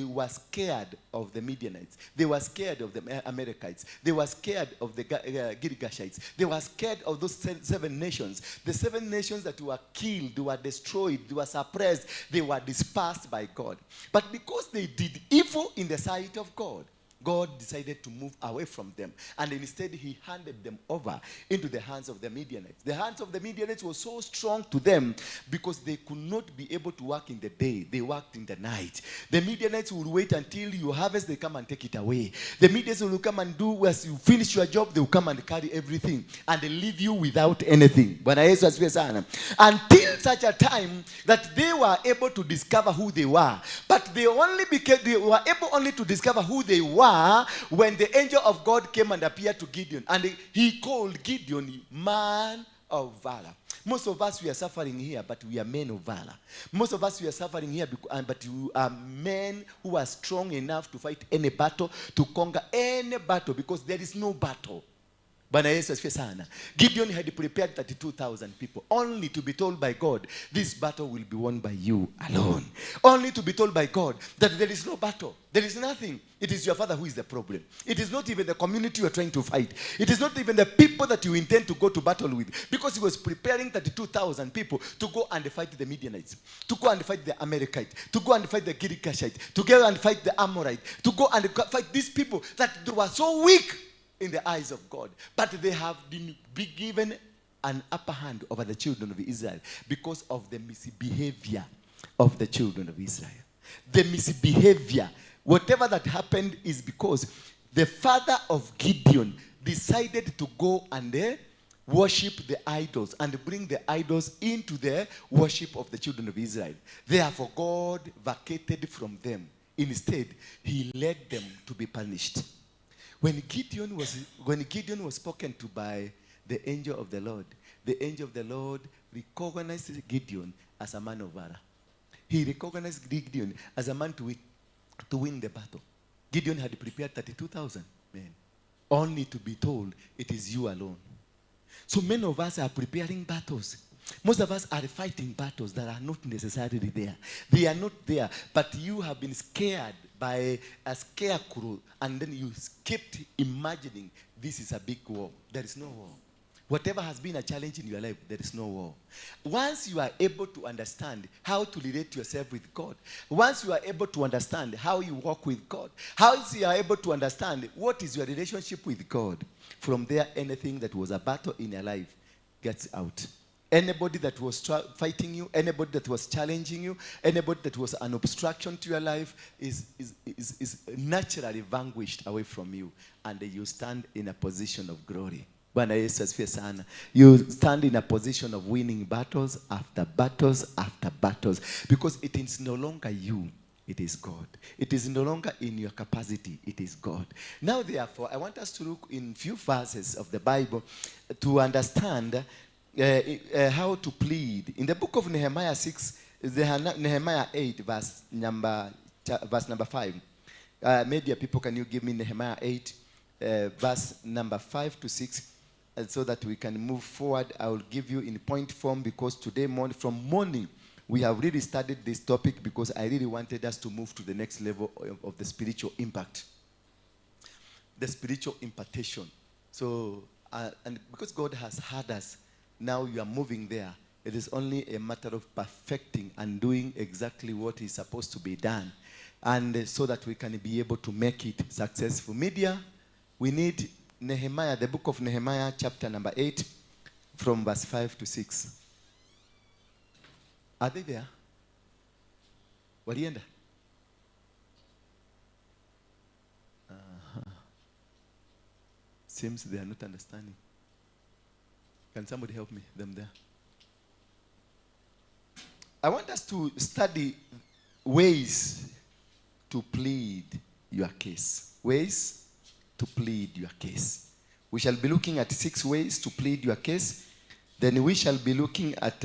were scared of the Midianites. They were scared of the Amalekites. They were scared of the Girgashites. They were scared of those 7 nations. The 7 nations that were killed, they were destroyed, they were suppressed, they were dispersed by God. But because they did evil in the sight of God, God decided to move away from them. And instead, he handed them over into the hands of the Midianites. The hands of the Midianites were so strong to them because they could not be able to work in the day. They worked in the night. The Midianites would wait until you harvest, they come and take it away. The Midianites will come and do, as you finish your job, they will come and carry everything. And they leave you without anything. Bwana Yesu asifiwe sana. Until such a time that they were able to discover who they were. But they were able only to discover who they were when the angel of God came and appeared to Gideon, and he called Gideon man of valor. Most of us, we are suffering here, but we are men of valor. Most of us, we are suffering here, but you are men who are strong enough to fight any battle, to conquer any battle, because there is no battle. Bwana Yesu asifiwe sana. Gideon had prepared 32,000 people, only to be told by God, this battle will be won by you alone. Only to be told by God that there is no battle. There is nothing. It is your father who is the problem. It is not even the community you are trying to fight. It is not even the people that you intend to go to battle with. Because he was preparing 32,000 people to go and fight the Midianites, to go and fight the Amalekites, to go and fight the Girgashites, to go and fight the Amorites, to go and fight these people that they were so weak in the eyes of God. But they have been given an upper hand over the children of Israel because of the misbehavior of the children of Israel. The misbehavior, whatever that happened, is because the father of Gideon decided to go and worship the idols and bring the idols into the worship of the children of Israel. Therefore, God vacated from them. Instead, he led them to be punished. When Gideon was spoken to by the angel of the Lord recognized Gideon as a man of valor. He recognized Gideon as a man to win the battle. Gideon had prepared 32,000 men, only to be told it is you alone. So many of us are preparing battles. Most of us are fighting battles that are not necessarily there. They are not there, but you have been scared by a scarecrow, and then you kept imagining this is a big war. There is no war. Whatever has been a challenge in your life, there is no war. Once you are able to understand how to relate yourself with God, once you are able to understand how you walk with God, once you are able to understand what is your relationship with God, from there, anything that was a battle in your life gets out. Anybody that was fighting you, anybody that was challenging you, anybody that was an obstruction to your life is naturally vanquished away from you, and you stand in a position of glory. You stand in a position of winning battles after battles after battles, because it is no longer you, it is God. It is no longer in your capacity, it is God. Now, therefore, I want us to look in few verses of the Bible to understand how to plead. In the book of Nehemiah 6, Nehemiah 8, verse number 5. Media people, can you give me Nehemiah 8, verse number 5 to 6, so that we can move forward? I will give you in point form, because today from morning we have really studied this topic, because I really wanted us to move to the next level of the spiritual impact, the spiritual impartation. So, and because God has had us, now you are moving there. It is only a matter of perfecting and doing exactly what is supposed to be done, and so that we can be able to make it successful. Media, we need Nehemiah, the book of Nehemiah, chapter number 8, from verse 5 to 6. Are they there? Walienda? Seems they are not understanding. Can somebody help me? Them there. I want us to study ways to plead your case. Ways to plead your case. We shall be looking at 6 ways to plead your case. Then we shall be looking at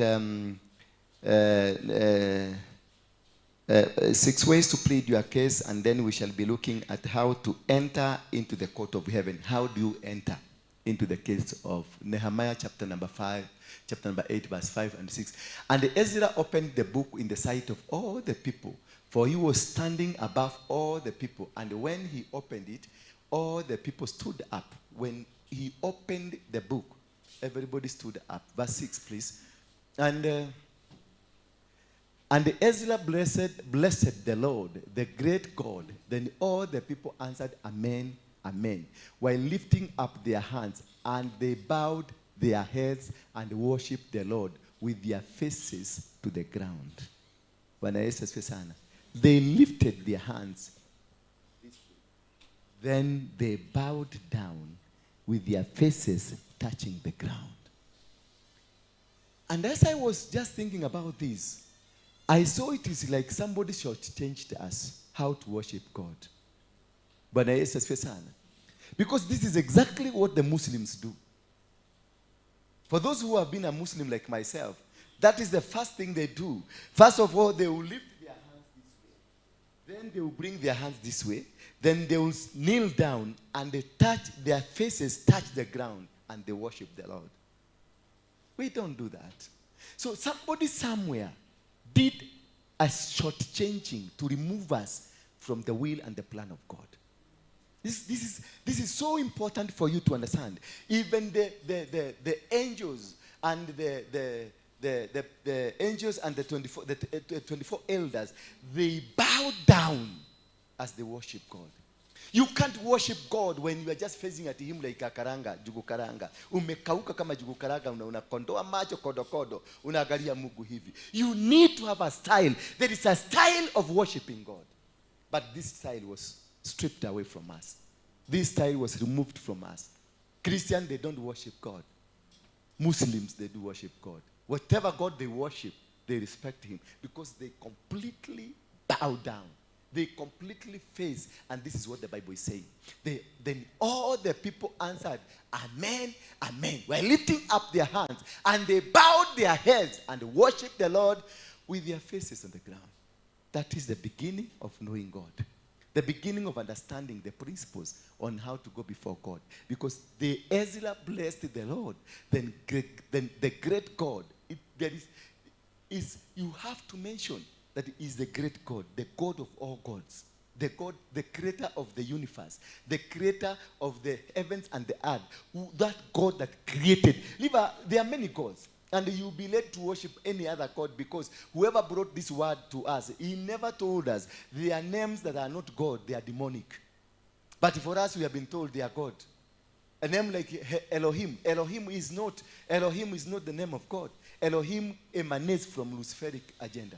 6 ways to plead your case, and then we shall be looking at how to enter into the court of heaven. How do you enter into the case of Nehemiah chapter number 8, verse 5 and 6. And Ezra opened the book in the sight of all the people, for he was standing above all the people. And when he opened it, all the people stood up. When he opened the book, everybody stood up. Verse 6, please. And Ezra blessed the Lord, the great God. Then all the people answered, Amen, Amen, while lifting up their hands, and they bowed their heads and worshiped the Lord with their faces to the ground. They lifted their hands. Then they bowed down with their faces touching the ground. And as I was just thinking about this, I saw it is like somebody shortchanged us how to worship God. Because this is exactly what the Muslims do. For those who have been a Muslim like myself, that is the first thing they do. First of all, they will lift their hands this way. Then they will bring their hands this way. Then they will kneel down, and they their faces touch the ground, and they worship the Lord. We don't do that. So somebody somewhere did a shortchanging to remove us from the will and the plan of God. This is so important for you to understand. Even the angels and the angels and the 24 elders, they bow down as they worship God. You can't worship God when you are just facing at him like a karanga, jugu karanga. Umekauka kama jugu karanga, unakondoa macho kodo, unaangalia Mungu hivi. You need to have a style. There is a style of worshiping God. But this style was stripped away from us. This style was removed from us. Christians, they don't worship God. Muslims, they do worship God. Whatever God they worship, they respect him because they completely bow down. They completely face, and this is what the Bible is saying. Then all the people answered, Amen, Amen. We're lifting up their hands, and they bowed their heads and worshiped the Lord with their faces on the ground. That is the beginning of knowing God. The beginning of understanding the principles on how to go before God. Because the Ezra blessed the Lord, then the great God, you have to mention that he is the great God, the God of all gods, the God, the creator of the universe, the creator of the heavens and the earth, that God that created. There are many gods. And you'll be led to worship any other God because whoever brought this word to us, he never told us they are names that are not God, they are demonic. But for us, we have been told they are God. A name like Elohim. Elohim is not the name of God. Elohim emanates from Luciferic agenda.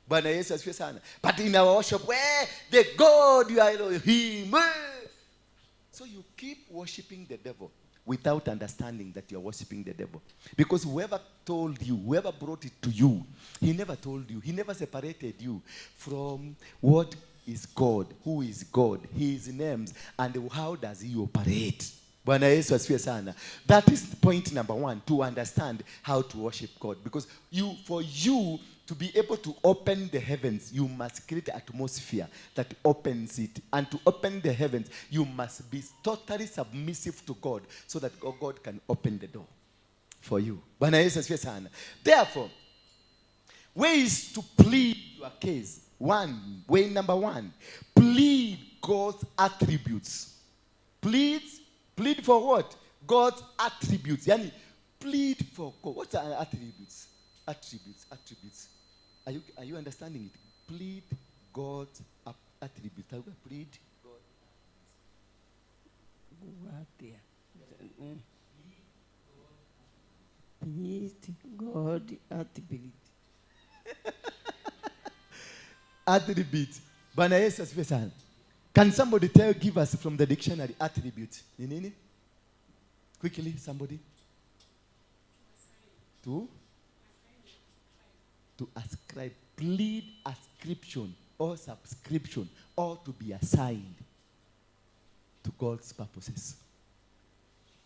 But in our worship, where the God, you are Elohim. So you keep worshiping the devil without understanding that you're worshiping the devil. Because whoever told you, whoever brought it to you, he never told you, he never separated you from what is God, who is God, his names, and how does he operate. That is point number one, to understand how to worship God. Because for you to be able to open the heavens, you must create an atmosphere that opens it. And to open the heavens, you must be totally submissive to God so that God can open the door for you. Therefore, ways to plead your case. Way number one, plead God's attributes. Plead for what? God's attributes. Yani, plead for God. What are attributes? Attributes. Are you understanding it? Plead God's attributes. Plead God.
Plead God attribute.
Attribute. Can somebody give us from the dictionary attribute? Nini? Quickly, somebody. To ascribe, plead ascription or subscription, or to be assigned to God's purposes.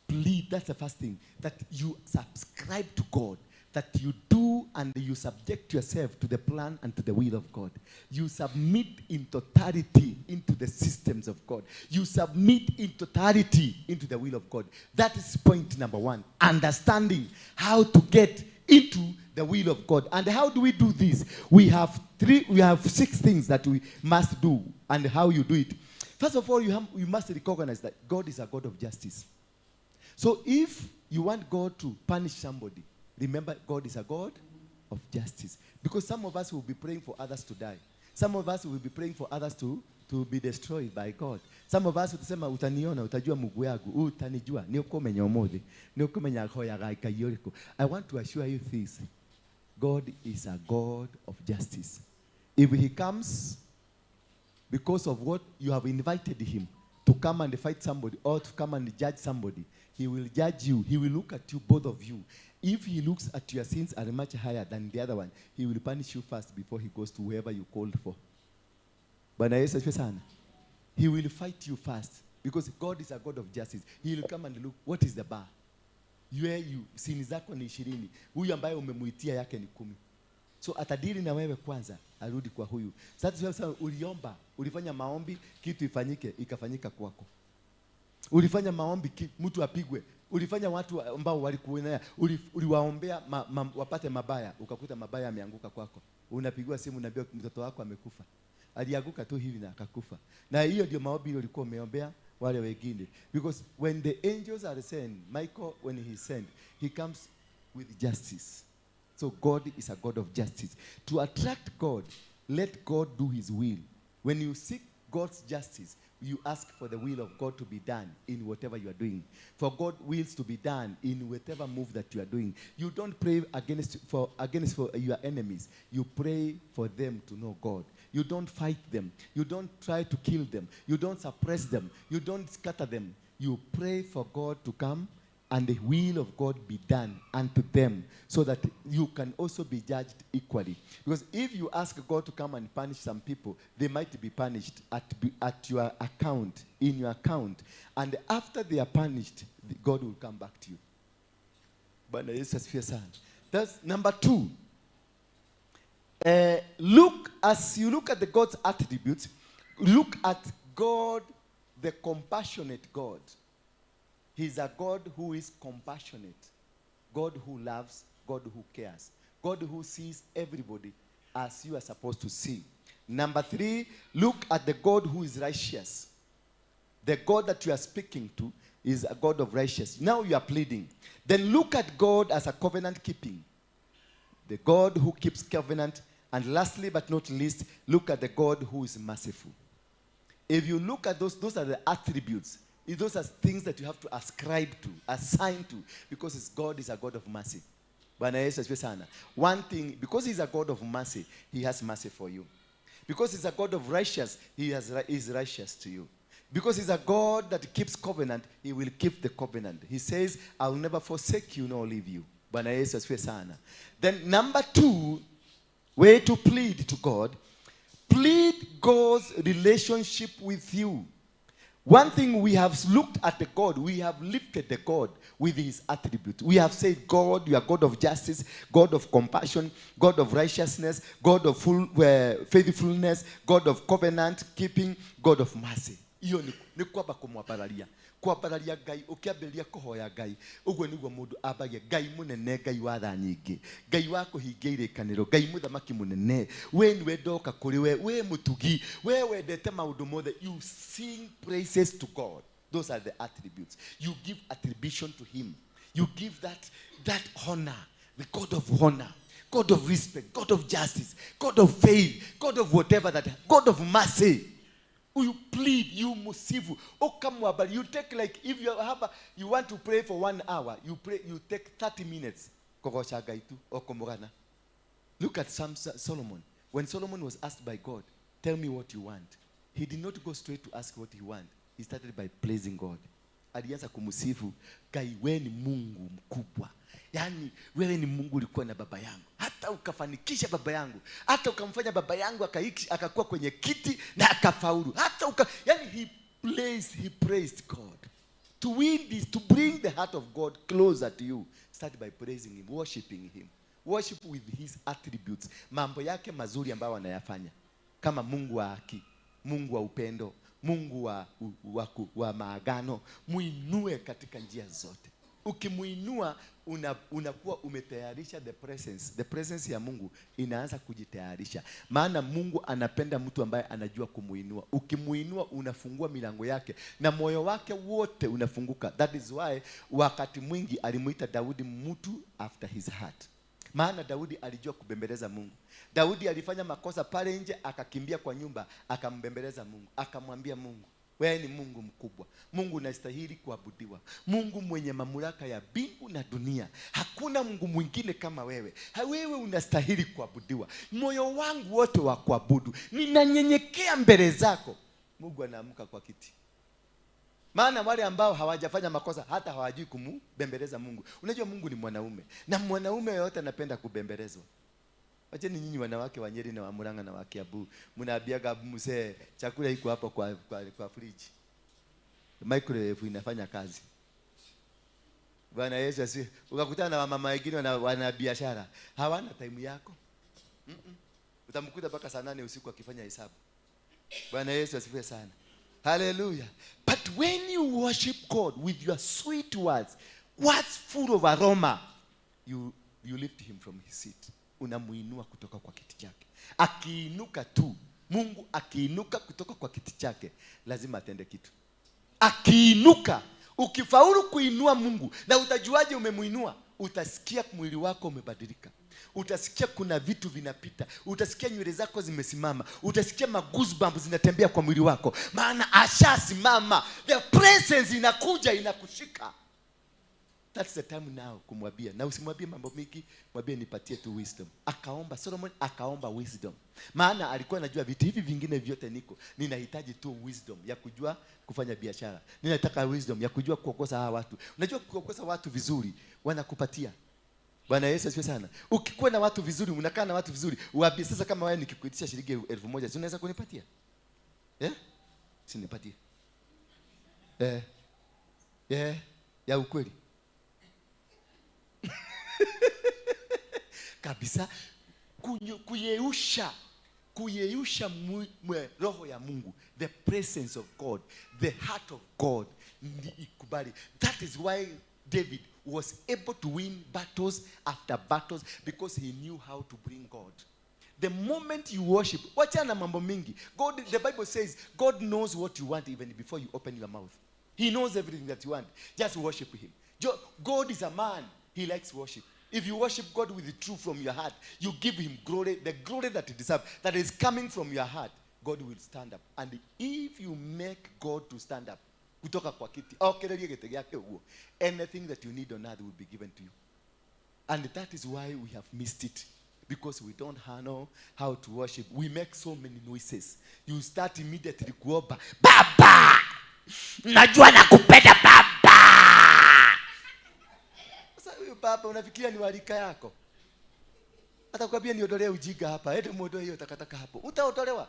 Plead, that's the first thing, that you subscribe to God, that you do and you subject yourself to the plan and to the will of God. You submit in totality into the systems of God. You submit in totality into the will of God. That is point number one, understanding how to get into the will of God. And how do we do this? We have 6 things that we must do, and how you do it. First of all, you must recognize that God is a God of justice. So if you want God to punish somebody, remember God is a God of justice. Because some of us will be praying for others to die. Some of us will be praying for others to be destroyed by God. Some of us will say, utaniona, utajua Mungu yangu, utanijua, niukomenya omothe, niukomenya hoya gaika yoriko. I want to assure you this. God is a God of justice. If he comes because of what you have invited him to come and fight somebody or to come and judge somebody, he will judge you. He will look at you, both of you. If he looks at your sins are much higher than the other one, he will punish you first before he goes to whoever you called for. But he will fight you first because God is a God of justice. He will come and look, what is the bar? Sini zako ni 20. Huyu ambaye umemuitia yake ni 10. So atadili na wewe kwanza, arudi kwa huyu. Sasa uliomba, ulifanya maombi, kitu ifanyike, ikafanyika kwako. Ulifanya maombi, mtu apigwe. Ulifanya watu ambao walikuonea, uliwaombea wapate mabaya, ukakuta mabaya yameanguka kwako. Unapigwa simu unaambiwa mtoto wako amekufa. Alianguka tu hivi na akakufa. Na hiyo ndio maombi ulikuwa umeombea wale wengine. Because when the angels are sent, Michael, when he sent, he comes with justice. So God is a God of justice. To attract God, let God do his will. When you seek God's justice, you ask for the will of God to be done in whatever you are doing. For God wills to be done in whatever move that you are doing. You don't pray against for your enemies. You pray for them to know God. You don't fight them. You don't try to kill them. You don't suppress them. You don't scatter them. You pray for God to come and the will of God be done unto them, so that you can also be judged equally. Because if you ask God to come and punish some people, they might be punished at your account, in your account. And after they are punished, God will come back to you. Bwana Yesu asifiwe sana. That's number 2. As you look at the God's attributes, look at God, the compassionate God. He's a God who is compassionate, God who loves, God who cares, God who sees everybody as you are supposed to see. Number 3, look at the God who is righteous. The God that you are speaking to is a God of righteousness. Now you are pleading. Then look at God as a covenant keeping. The God who keeps covenant. And lastly but not least, look at the God who is merciful. If you look at those are the attributes. Those are things that you have to ascribe to, assign to, because God is a God of mercy. Bwana Yesu asifiwe sana. One thing, because he's a God of mercy, he has mercy for you. Because he's a God of righteousness, he is righteous to you. Because he's a God that keeps covenant, he will keep the covenant. He says, I will never forsake you nor leave you. Bwana Yesu asifiwe sana. Then number 2, way to plead to God. Plead God's relationship with you. One thing, we have looked at the God, we have lifted the God with his attributes. We have said, God, you are God of justice, God of compassion, God of righteousness, God of faithfulness, God of covenant keeping, God of mercy. Iyo ni kwamba kumwabararia. Kwabararia Ngai, ukiambĩrĩria kũhoya Ngai, ũguo nĩguo mũndũ ambagia. Ngai mũnene, Ngai wa tha nyingĩ, Ngai wa kũhingia irekanĩro, Ngai mũthamaki mũnene, we niwe ndoka kũrĩ we, we mũtugi, we wendete maũndũ mothe. You sing praises to God. Those are the attributes. You give attribution to him. You give that honor, the God of honor, God of respect, God of justice, God of faith, God of whatever that, God of mercy. You plead, you musivu. You take, like, if you want to pray for 1 hour, you take 30 minutes. Look at Solomon. When Solomon was asked by God, tell me what you want, he did not go straight to ask what he want. He started by praising God. Alianza kumusifu, Ngai, wewe ni Mungu mkubwa. Yani wewe ni Mungu ulikuwa na baba yangu, hata ukafanikisha baba yangu, hata ukamfanya baba yangu akakuwa kwenye kiti na akafaulu, yani he praised God. To win this, to bring the heart of God closer to you, start by praising him, worshiping him. Worship with his attributes, mambo yake mazuri ambayo anayafanya, kama Mungu wa haki, Mungu wa upendo, Mungu wa maagano. Muinue katika njia zote. Ukimuinua unakuwa umetayarisha the presence ya Mungu inaanza kujitayarisha. Maana Mungu anapenda mtu ambaye anajua kumuinua. Ukimuinua unafungua milango yake na moyo wake wote unafunguka. That is why wakati mwingi alimuita Daudi mtu after his heart. Maana Daudi alijua kubembeleza Mungu. Daudi alifanya makosa pale nje, akakimbia kwa nyumba, akambembeleza Mungu, akamwambia Mungu, wewe ni Mungu mkubwa, Mungu unastahili kuabudiwa, Mungu mwenye mamlaka ya mbingu na dunia. Hakuna Mungu mwingine kama wewe. Wewe unastahili kuabudiwa. Moyo wangu wote wa kuabudu, ninanyenyekea mbele zako. Mungu anaamka kwa kiti. Maana wale ambao hawajafanya makosa hata hawajui kumbembeleza Mungu. Unajua Mungu ni mwanaume, na mwanaume yote anapenda kubembelezwa. Wacheni nyinyi wanawake wa Nyeri na wa Murang'a na wa Kiambu, mnaambiaga mzee chakula iko hapo kwa fridge. Microwave inafanya kazi. Bwana Yesu asifiwe. Ukakutana na mama wengine wana biashara, hawana time yako. Utamkuta mpaka saa 8 usiku akifanya hesabu. Bwana Yesu asifiwe sana. Hallelujah. But when you worship God with your sweet words full of aroma, you lift him from his seat. Unamuinua kutoka kwa kiti chake. Akiinuka tu, Mungu akiinuka kutoka kwa kiti chake, lazima atende kitu. Akiinuka, ukifaulu kuinua Mungu, na utajuaje umemuinua? Utasikia mwili wako umebadilika. Utasikia kuna vitu vinapita. Utasikia nywele zako zimesimama. Utasikia goosebumps zinatembea kwa mwili wako. Maana ashasimama. The presence inakuja inakushika. That's the time now kumwambia. Na usimwambie mambo mingi, mwambie nipatie tu wisdom. Akaomba, Solomon akaomba wisdom. Maana alikuwa anajua vitu hivi vingine vyote ninahitaji tu wisdom ya kujua kufanya biashara. Ninataka wisdom ya kujua kuongoza hawa watu. Unajua kuongoza watu vizuri wanakupatia. Bwana Yesu asifiwe sana. Ukikuwa na watu vizuri, unakaa na watu vizuri, uambie sasa kama wewe nikikuitisha shilingi 1000, si unaweza kunipatia? Si nipatie. Ya ukweli. Kabisa kuyeyusha roho ya Mungu, the presence of God, the heart of God ndi ikubali. That is why David was able to win battles after battles, because he knew how to bring God. The moment you worship, wachana mambo mingi. God, the Bible says, God knows what you want even before you open your mouth. He knows everything that you want. Just worship him. God is a man. He likes worship. If you worship God with the truth from your heart, you give him glory, the glory that he deserves, that is coming from your heart, God will stand up. And if you make God to stand up, kutoka kwa kiti, anything that you need on earth will be given to you. And that is why we have missed it. Because we don't know how to worship. We make so many noises. You start immediately kuomba, Baba! Najua nakupenda Baba! Sasa huyo Baba unafikiria ni walika yako? Atakwambia niondolee ujinga hapa, ende muondoe hiyo takataka hapo. Utaondolewa.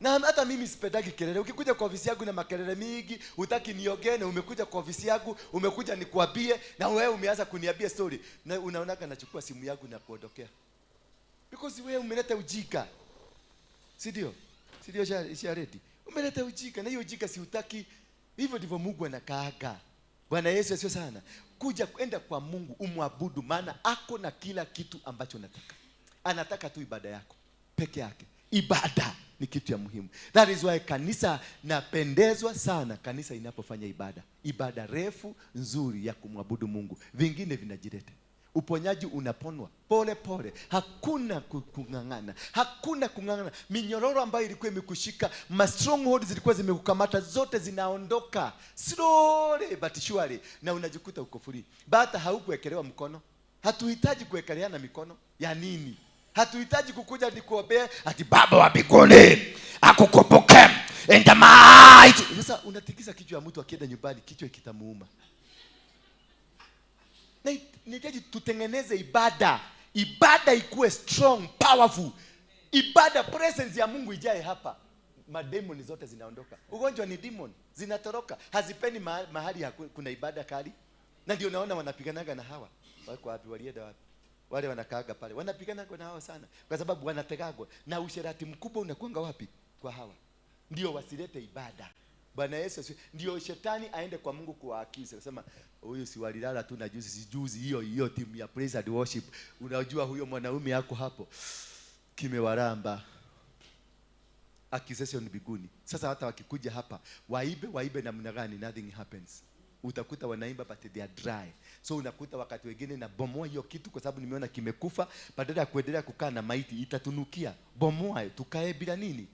Na hata mimi sipendagi kelele. Ukikuja kwa ofisi yangu na makelele mingi, hutaki niongee, na umekuja kwa ofisi yangu, umekuja nikuambie, na wewe umeanza kuniambia story. Na unaonaka nachukua simu yangu na kuondokea. Because wewe umeleta ujinga. Si ndio? Si ndio Shareti? Umeleta ujinga, na hiyo ujinga si utaki. Hivyo ndivyo Mungu anakaaga. Bwana Yesu asifiwe sana. Kuja kwenda kwa Mungu umwabudu, maana ako na kila kitu ambacho unataka. Anataka tu ibada yako peke yake. Ibada ni kitu ya muhimu. That is why kanisa napendezwa sana kanisa inapofanya ibada. Ibada refu nzuri ya kumwabudu Mungu. Vingine vinajileta. Uponyaji unaponwa pole pole, hakuna kungangana, hakuna kungangana. Minyororo ambayo ilikuwa imekushika, ma strongholds zilikuwa zimekukamata, zote zinaondoka slowly but surely, na unajikuta uko free. Bata haukuwekelewa mkono. Hatuhitaji kuwekeleana mikono ya nini? Hatuhitaji kukuja nikuombea ati Baba wa mbinguni akukumbuke in the might. Sasa unatikisa kichwa ya mtu akienda nyumbani, kichwa kitamuuma. Na nitaji tutengeneze ibada. Ibada ikuwe strong, powerful. Ibada, presence ya Mungu ijae hapa. Mademoni zote zinaondoka. Ugonjwa ni demon, zinatoroka. Hazipeni mahali kuna ibada kali. Na ndio unaona wanapiganaga na hawa. Wako wapi, walienda wapi? Wale wanakaaga pale. Wanapiganaga na hawa sana. Kwa sababu wanategagwa. Na usherati mkubwa unakuanga wapi? Kwa hawa. Ndio wasilete ibada. Bwana Yesu, ndio shetani aende kwa Mungu kuwaakiza. Sema huyu si walilala tu na juzi hiyo timu ya praise and worship. Unajua huyo mwanaume yako hapo kimewaramba. Accusation mbinguni. Sasa hata wakikuja hapa waibe namna gani, nothing happens. Utakuta wanaimba but they are dry. So unakuta wakati wengine na bomoa hiyo kitu, kwa sababu nimeona kimekufa, badala ya kuendelea kukaa na maiti itatunukia. Bomoa, tukae bila nini?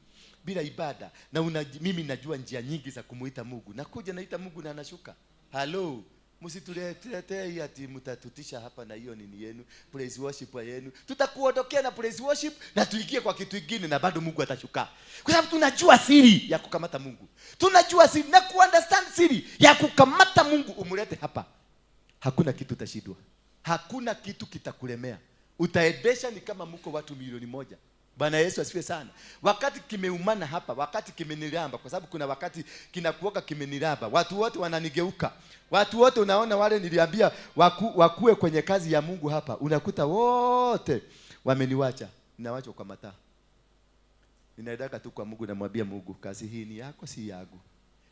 Bila ibada. Na mimi najua njia nyingi za kumuita Mungu. Nakuja naita Mungu na anashuka. Hello. Msituletee ati mtatutisha hapa na hiyo nini yenu, praise worship yenu. Tutakuondokea na praise worship na tuingie kwa kitu kingine na bado Mungu atashuka. Kwa sababu tunajua siri ya kukamata Mungu. Tunajua siri na kuunderstand siri ya kukamata Mungu, umulete hapa. Hakuna kitu utashindwa. Hakuna kitu kitakulemea. Utaendesha ni kama mko watu 1,000,000. Bwana Yesu asifiwe sana. Wakati kimeumana hapa, wakati kimeniramba, kwa sababu kuna wakati kinakuoka kimeniramba, watu wote wananigeuka. Watu wote unaona wale niliambia wakue kwenye kazi ya Mungu hapa, unakuta wote wameniwacha. Ninawachwa kwa mataa. Ninaendaka tu kwa Mungu, namwambia Mungu, kazi hii ni yako, si yangu.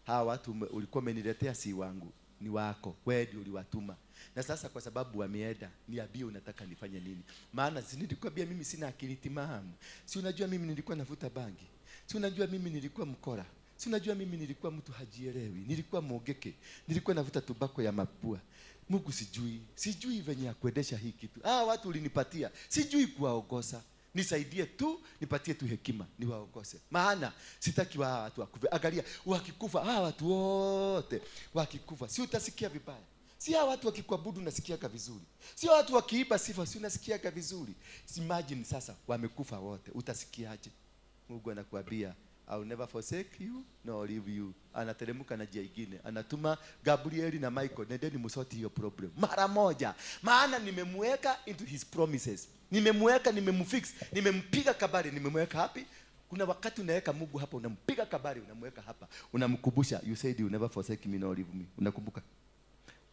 Hawa watu ulikuwa umeniletea si wangu, ni wako. Wewe ndio uliwatuma. Na sasa kwa sababu wameenda, niambie unataka nifanye nini? Maana si nilikwambia mimi sina akili timamu. Si unajua mimi nilikuwa navuta bangi. Si unajua mimi nilikuwa mkora. Si unajua mimi nilikuwa mtu hajielewi. Nilikuwa mogeke. Nilikuwa navuta tobako ya mapua. Mungu sijui venye ya kuendesha hii kitu. Watu ulinipatia. Sijui kuwaongoza. Nisaidie tu, nipatie tu hekima, niwaongoze. Maana sitaki watu wakufe. Angalia, wakikufa watu wote wakikufa, si utasikia vibaya. Si hao watu wakikuabudu unasikiaga vizuri. Sio watu wakiiba sifa si unasikiaga vizuri. Imagine sasa wamekufa wote. Utasikiaje? Mungu anakuambia I'll never forsake you nor leave you. Anateremka na njia nyingine. Anatuma Gabriel na Michael, nendeni msoti hiyo problem mara moja. Maana nimemweka into his promises. Nimemweka, nimemfix, nimempiga kabari, nimemweka hapi. Kuna wakati unaweka Mungu hapa, unampiga kabari, unamweka hapa. Unamkumbusha, you said you never forsake me nor leave me. Unakumbuka?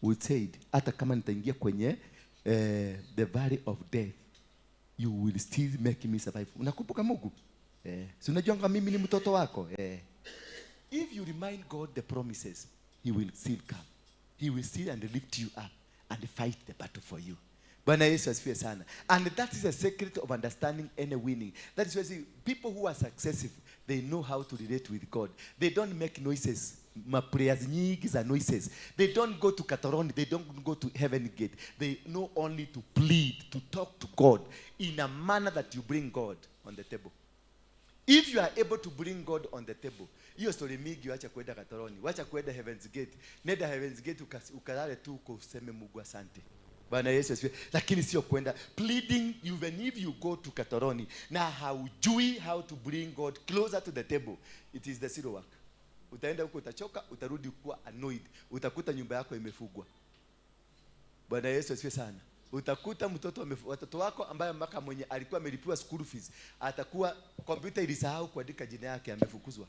We said hata kama nitaingia kwenye the valley of death, you will still make me survive. Unakumbuka Mungu? Si unajua kama mimi ni mtoto wako? If you remind God the promises, he will still come. He will still and lift you up and fight the battle for you. Bwana Yesu asifiwe sana. And that is a secret of understanding any winning. That is why people who are successful, they know how to relate with God. They don't make noises. My prayers nyingi za noises. They don't go to Katoroni. They don't go to heaven gate. They know only to plead, to talk to God in a manner that you bring God on the table. If you are able to bring God on the table, hiyo story mingi wacha kwenda Katoroni, wacha kwenda heaven's gate. Nenda heaven's gate ukalale tu useme Mungu asante. Bwana Yesu asifiwe. Lakini sio kwenda pleading. Even if you go to Katoroni na haujui how to bring God closer to the table, it is the zero work. Utaenda huko utachoka, utarudi kuwa annoyed. Utakuta nyumba yako imefugwa. Bwana Yesu asifiwe sana. Utakuta watoto wako ambaye mpaka mwenye alikuwa amelipiwa school fees, atakuwa kompyuta ilisahau kuandika jina yake, amefukuzwa.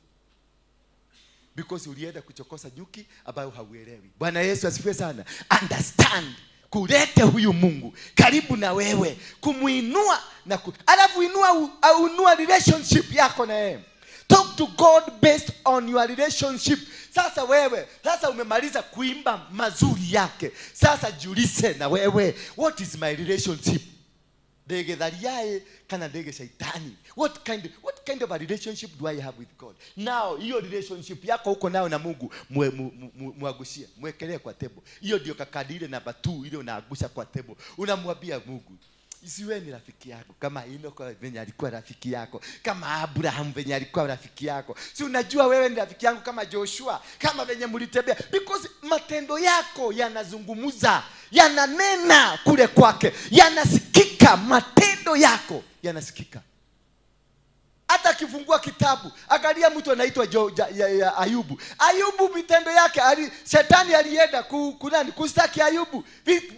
Because ulienda kuchokosa nyuki ambayo hauelewi. Bwana Yesu asifiwe sana. Understand. Kulete huyu Mungu karibu na wewe, kumuinua na alafu inua relationship yako na yeye. Talk to God based on your relationship. Sasa wewe, sasa umemaliza kuimba mazuri yake. Sasa jiulize na wewe, what is my relationship? Dege dhariae kana dege shaitani. What kind of a relationship do I have with God? Now, hiyo relationship yako uko nayo na Mungu, muagushie, mwekelee kwa table. Hiyo ndio kakadire namba 2 ile unaagusha kwa table. Unamwambia Mungu, isiwe ni rafiki yako kama Enoch venye alikuwa rafiki yako, kama Abraham venye alikuwa rafiki yako. Si unajua wewe ni rafiki yangu kama Joshua, kama venye mlitembea, because matendo yako yanazungumuza, yananena kule kwake, yanasikika. Matendo yako yanasikika. Hata kifungua kitabu, angalia mtu anaitwa Ayubu. Ayubu mitendo yake, shetani alienda kustaki Ayubu.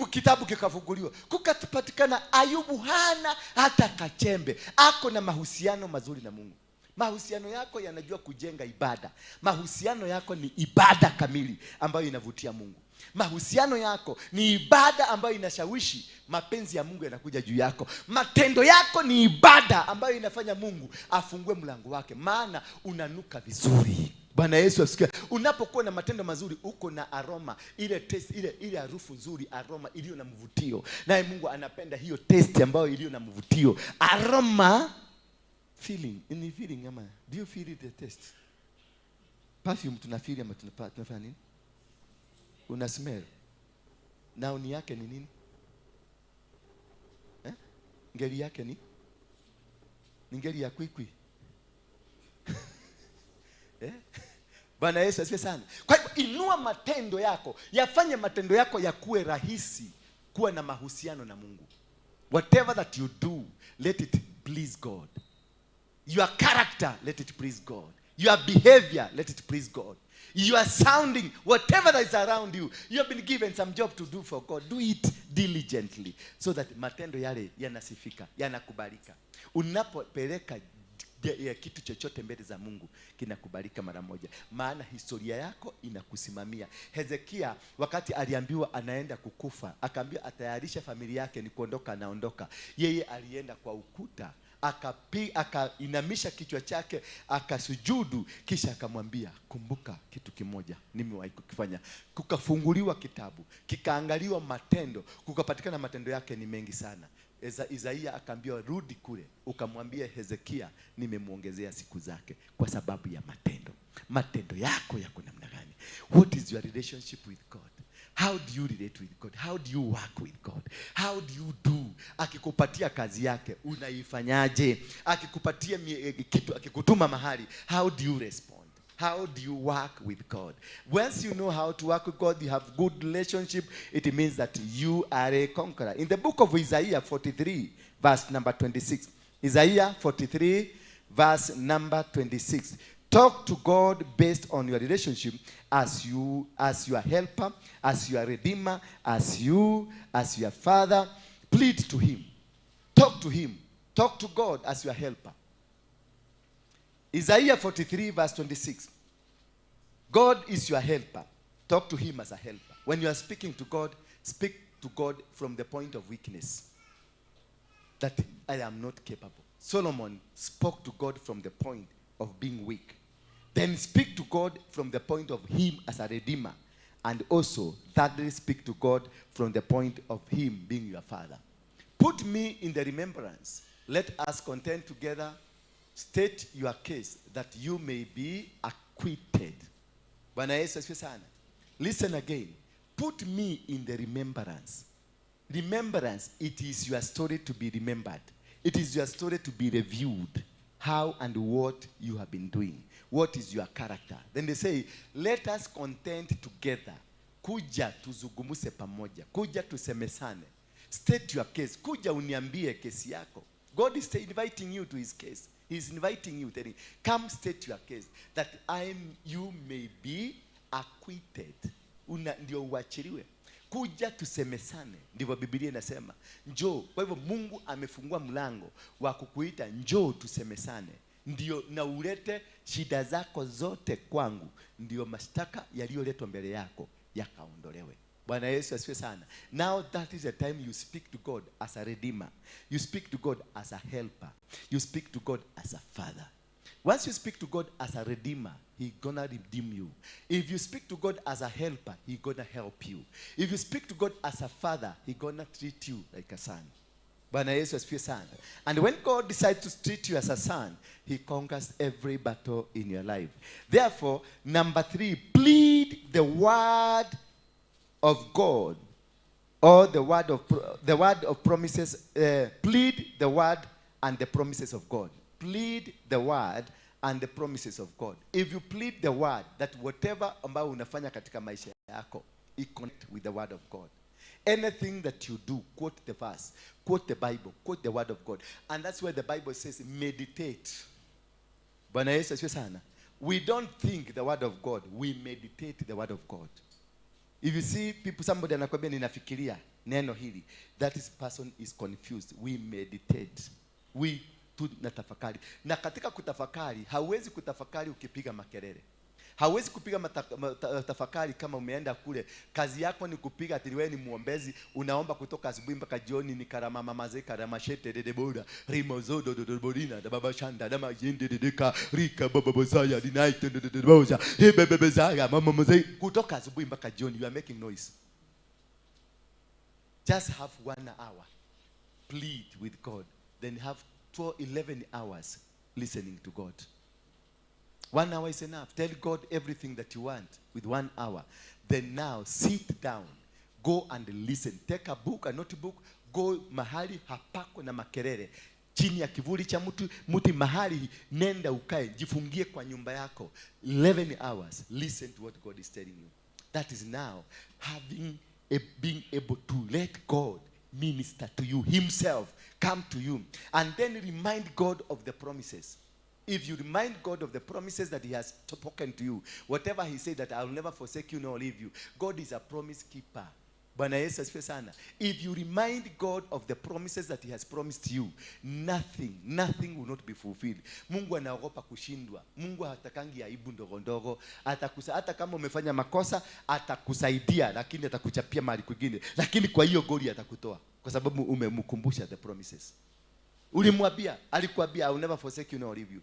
Kitabu kikafunguliwa. Kukapatikana Ayubu hana hata kachembe. Ako na mahusiano mazuri na Mungu. Mahusiano yako yanajua kujenga ibada. Mahusiano yako ni ibada kamili ambayo inavutia Mungu. Mahusiano yako ni ibada ambayo inashawishi mapenzi ya Mungu yanakuja juu yako. Matendo yako ni ibada ambayo inafanya Mungu afungue mlango wake, maana unanuka vizuri. Bwana Yesu asifiwe. Unapokuwa na matendo mazuri, uko na aroma, ile taste, ile harufu nzuri, aroma iliyo na mvutio. Naye Mungu anapenda hiyo taste ambayo iliyo na mvutio. Aroma, feeling, any feeling ama do you feel the taste? Perfume tunafeel ama tunafanya nini? Una smell. Nauni yake ni nini? Ngeli yake ni ngeli ya kwikwi. Bwana Yesu asifiwe sana. Kwa hiyo inua matendo yako, yafanye matendo yako yakuwe rahisi kuwa na mahusiano na Mungu. Whatever that you do, let it please God. Your character, let it please God. Your behavior, let it please God. You are sounding, whatever that is around you, you have been given some job to do for God. Do it diligently so that matendo yale yanasifika, yanakubalika. Unapopeleka kitu chochote mbele za Mungu, kinakubalika mara moja, maana historia yako inakusimamia. Hezekia wakati aliambiwa anaenda kukufa, akaambiwa atayarisha familia yake ni kuondoka, anaondoka. Yeye alienda kwa ukuta, akainamisha kichwa chake, akasujudu, kisha akamwambia, kumbuka kitu kimoja nimewahi kukifanya. Kukafunguliwa kitabu, kikaangaliwa matendo, kukapatikana matendo yake ni mengi sana. Isaia akaambiwa, rudi kule ukamwambia Hezekia nimemuongezea siku zake kwa sababu ya matendo. Matendo yako yako namna gani? What is your relationship with God? How do you relate with God? How do you work with God? How do you do? Akikupatia kazi yake, unaifanyaje? Akikupatia kitu, akikutuma mahali, how do you respond? How do you work with God? Once you know how to work with God, you have good relationship, it means that you are a conqueror. In the book of Isaiah 43, verse number 26. Isaiah 43, verse number 26. Talk to God based on your relationship as your helper, as your redeemer, as your father. Plead to him. Talk to him. Talk to God as your helper. Isaiah 43, verse 26. God is your helper. Talk to him as a helper. When you are speaking to God, speak to God from the point of weakness. That I am not capable. Solomon spoke to God from the point of being weak. Then speak to God from the point of him as a redeemer. And also, thirdly, speak to God from the point of him being your father. Put me in the remembrance. Let us contend together. State your case that you may be acquitted. Bwana Yesu asifiwe sana. Listen again. Put me in the remembrance. Remembrance, it is your story to be remembered. It is your story to be reviewed. How and what you have been doing. What is your character? Then they say, let us contend together. Kuja tuzungumze pamoja. Kuja tusemesane. State your case. Kuja uniambie kesi yako. God is inviting you to his case. He is inviting you, telling, come state your case that you may be acquitted. Ndio uachiliwe. Kuja tusemesane. Ndivyo Biblia inasema. Njoo. Kwa hivyo Mungu amefungua mlango wa kukuita njoo tusemesane. Ndio na ulete shida zako zote kwangu. Ndio mashtaka yaliyoletwa mbele yako yakaondolewe. Bwana Yesu asifiwe sana. Now that is the time you speak to God as a redeemer. You speak to God as a helper. You speak to God as a father. Once you speak to God as a redeemer, he's gonna redeem you. If you speak to God as a helper, he's gonna help you. If you speak to God as a father, he's gonna treat you like a son. Bwana Yesu asifiwe sana. And when God decides to treat you as a son, he conquers every battle in your life. Therefore, number 3, plead the word of God, or the word of promises. Plead the word and the promises of God. Plead the word and the promises of God. If you plead the word, that whatever ambao unafanya katika maisha yako, you connect with the word of God. Anything that you do, quote the verse, quote the Bible, quote the word of God. And that's why the Bible says meditate. Bwana Yesu asifiwe sana. We don't think the word of God, we meditate the word of God. If you see people, somebody anakwambia ninafikiria neno hili, that is person is confused. We meditate. We tunatafakari. Na katika kutafakari, hauwezi kutafakari ukipiga makelele. Hauwezi kupiga tafakari kama umeenda kule. Kazi yako ni kupiga ati wewe ni muombezi, unaomba kutoka asubuhi mpaka jioni, ni karama mamaze karama shete de boda rimozodo do bodina da baba shanda da majinde de deka rika baba bozaya dinaite de boza bebe zaga mama mzee kutoka asubuhi mpaka jioni. You are making noise. Just have 1 hour. Plead with God. Then have 11 hours listening to God. 1 hour is enough. Tell God everything that you want with 1 hour. Then now sit down. Go and listen. Take a book, a notebook. Go mahali hapako na makelele. Chini ya kivuli cha muti mahali nenda ukae. Jifungie kwa nyumba yako. 11 hours. Listen to what God is telling you. That is now being able to let God minister to you himself. Come to you. And then remind God of the promises. If you remind God of the promises that he has spoken to you, whatever he said that I will never forsake you nor leave you, God is a promise keeper. Bwana Yesu asifiwe sana. If you remind God of the promises that he has promised you, nothing will not be fulfilled. Mungu anaogopa kushindwa. Mungu hatakangi aibu ndogo ndogo. Hata kama umefanya makosa, atakusaidia, lakini atakuchapia mahali kwingine. Lakini kwa hiyo goli atakutoa kwa sababu umemkumbusha the promises. Ulimwambia, alikuambia I will never forsake you nor leave you.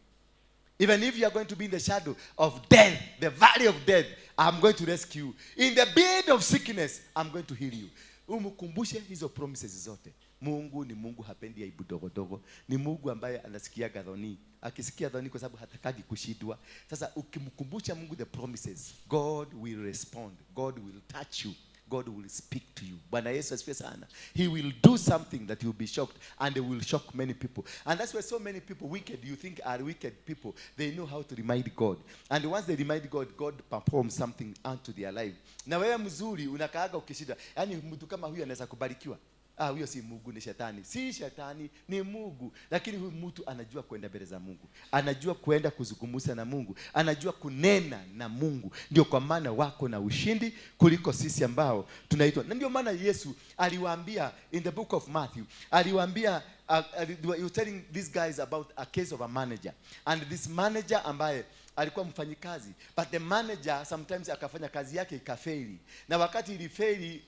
Even if you are going to be in the shadow of death, the valley of death, I'm going to rescue you. In the bed of sickness, I'm going to heal you. Umkumbushe hizo promises zote. Mungu ni Mungu hapendi aibu dogo dogo. Ni Mungu ambaye anasikia dhoni. Akisikia dhoni kwa sababu hatakagi kushindwa. Sasa ukimkumbusha Mungu the promises, God will respond. God will touch you. God will speak to you. Bwana Yesu asifiwe sana. He will do something that you'll be shocked, and it will shock many people. And that's why so many people wicked, you think are wicked people, they know how to remind God. And once they remind God, God performs something unto their life. Na wewe mzuri unakaaga ukishida. Yaani mtu kama huyu anaweza kubarikiwa. Huyo si Mungu, ni shetani. Si shetani, ni Mungu. Lakini huyu mtu anajua kwenda mbele za Mungu. Anajua kwenda kuzungumza na Mungu. Anajua kunena na Mungu. Ndio kwa maana wako na ushindi kuliko sisi ambao tunaitwa. Na ndio maana Yesu aliwaambia in the book of Matthew, aliwaambia he was telling these guys about a case of a manager. And this manager ambaye alikuwa mfanyikazi, but the manager sometimes akafanya kazi yake ikafeli, na wakati ilifeli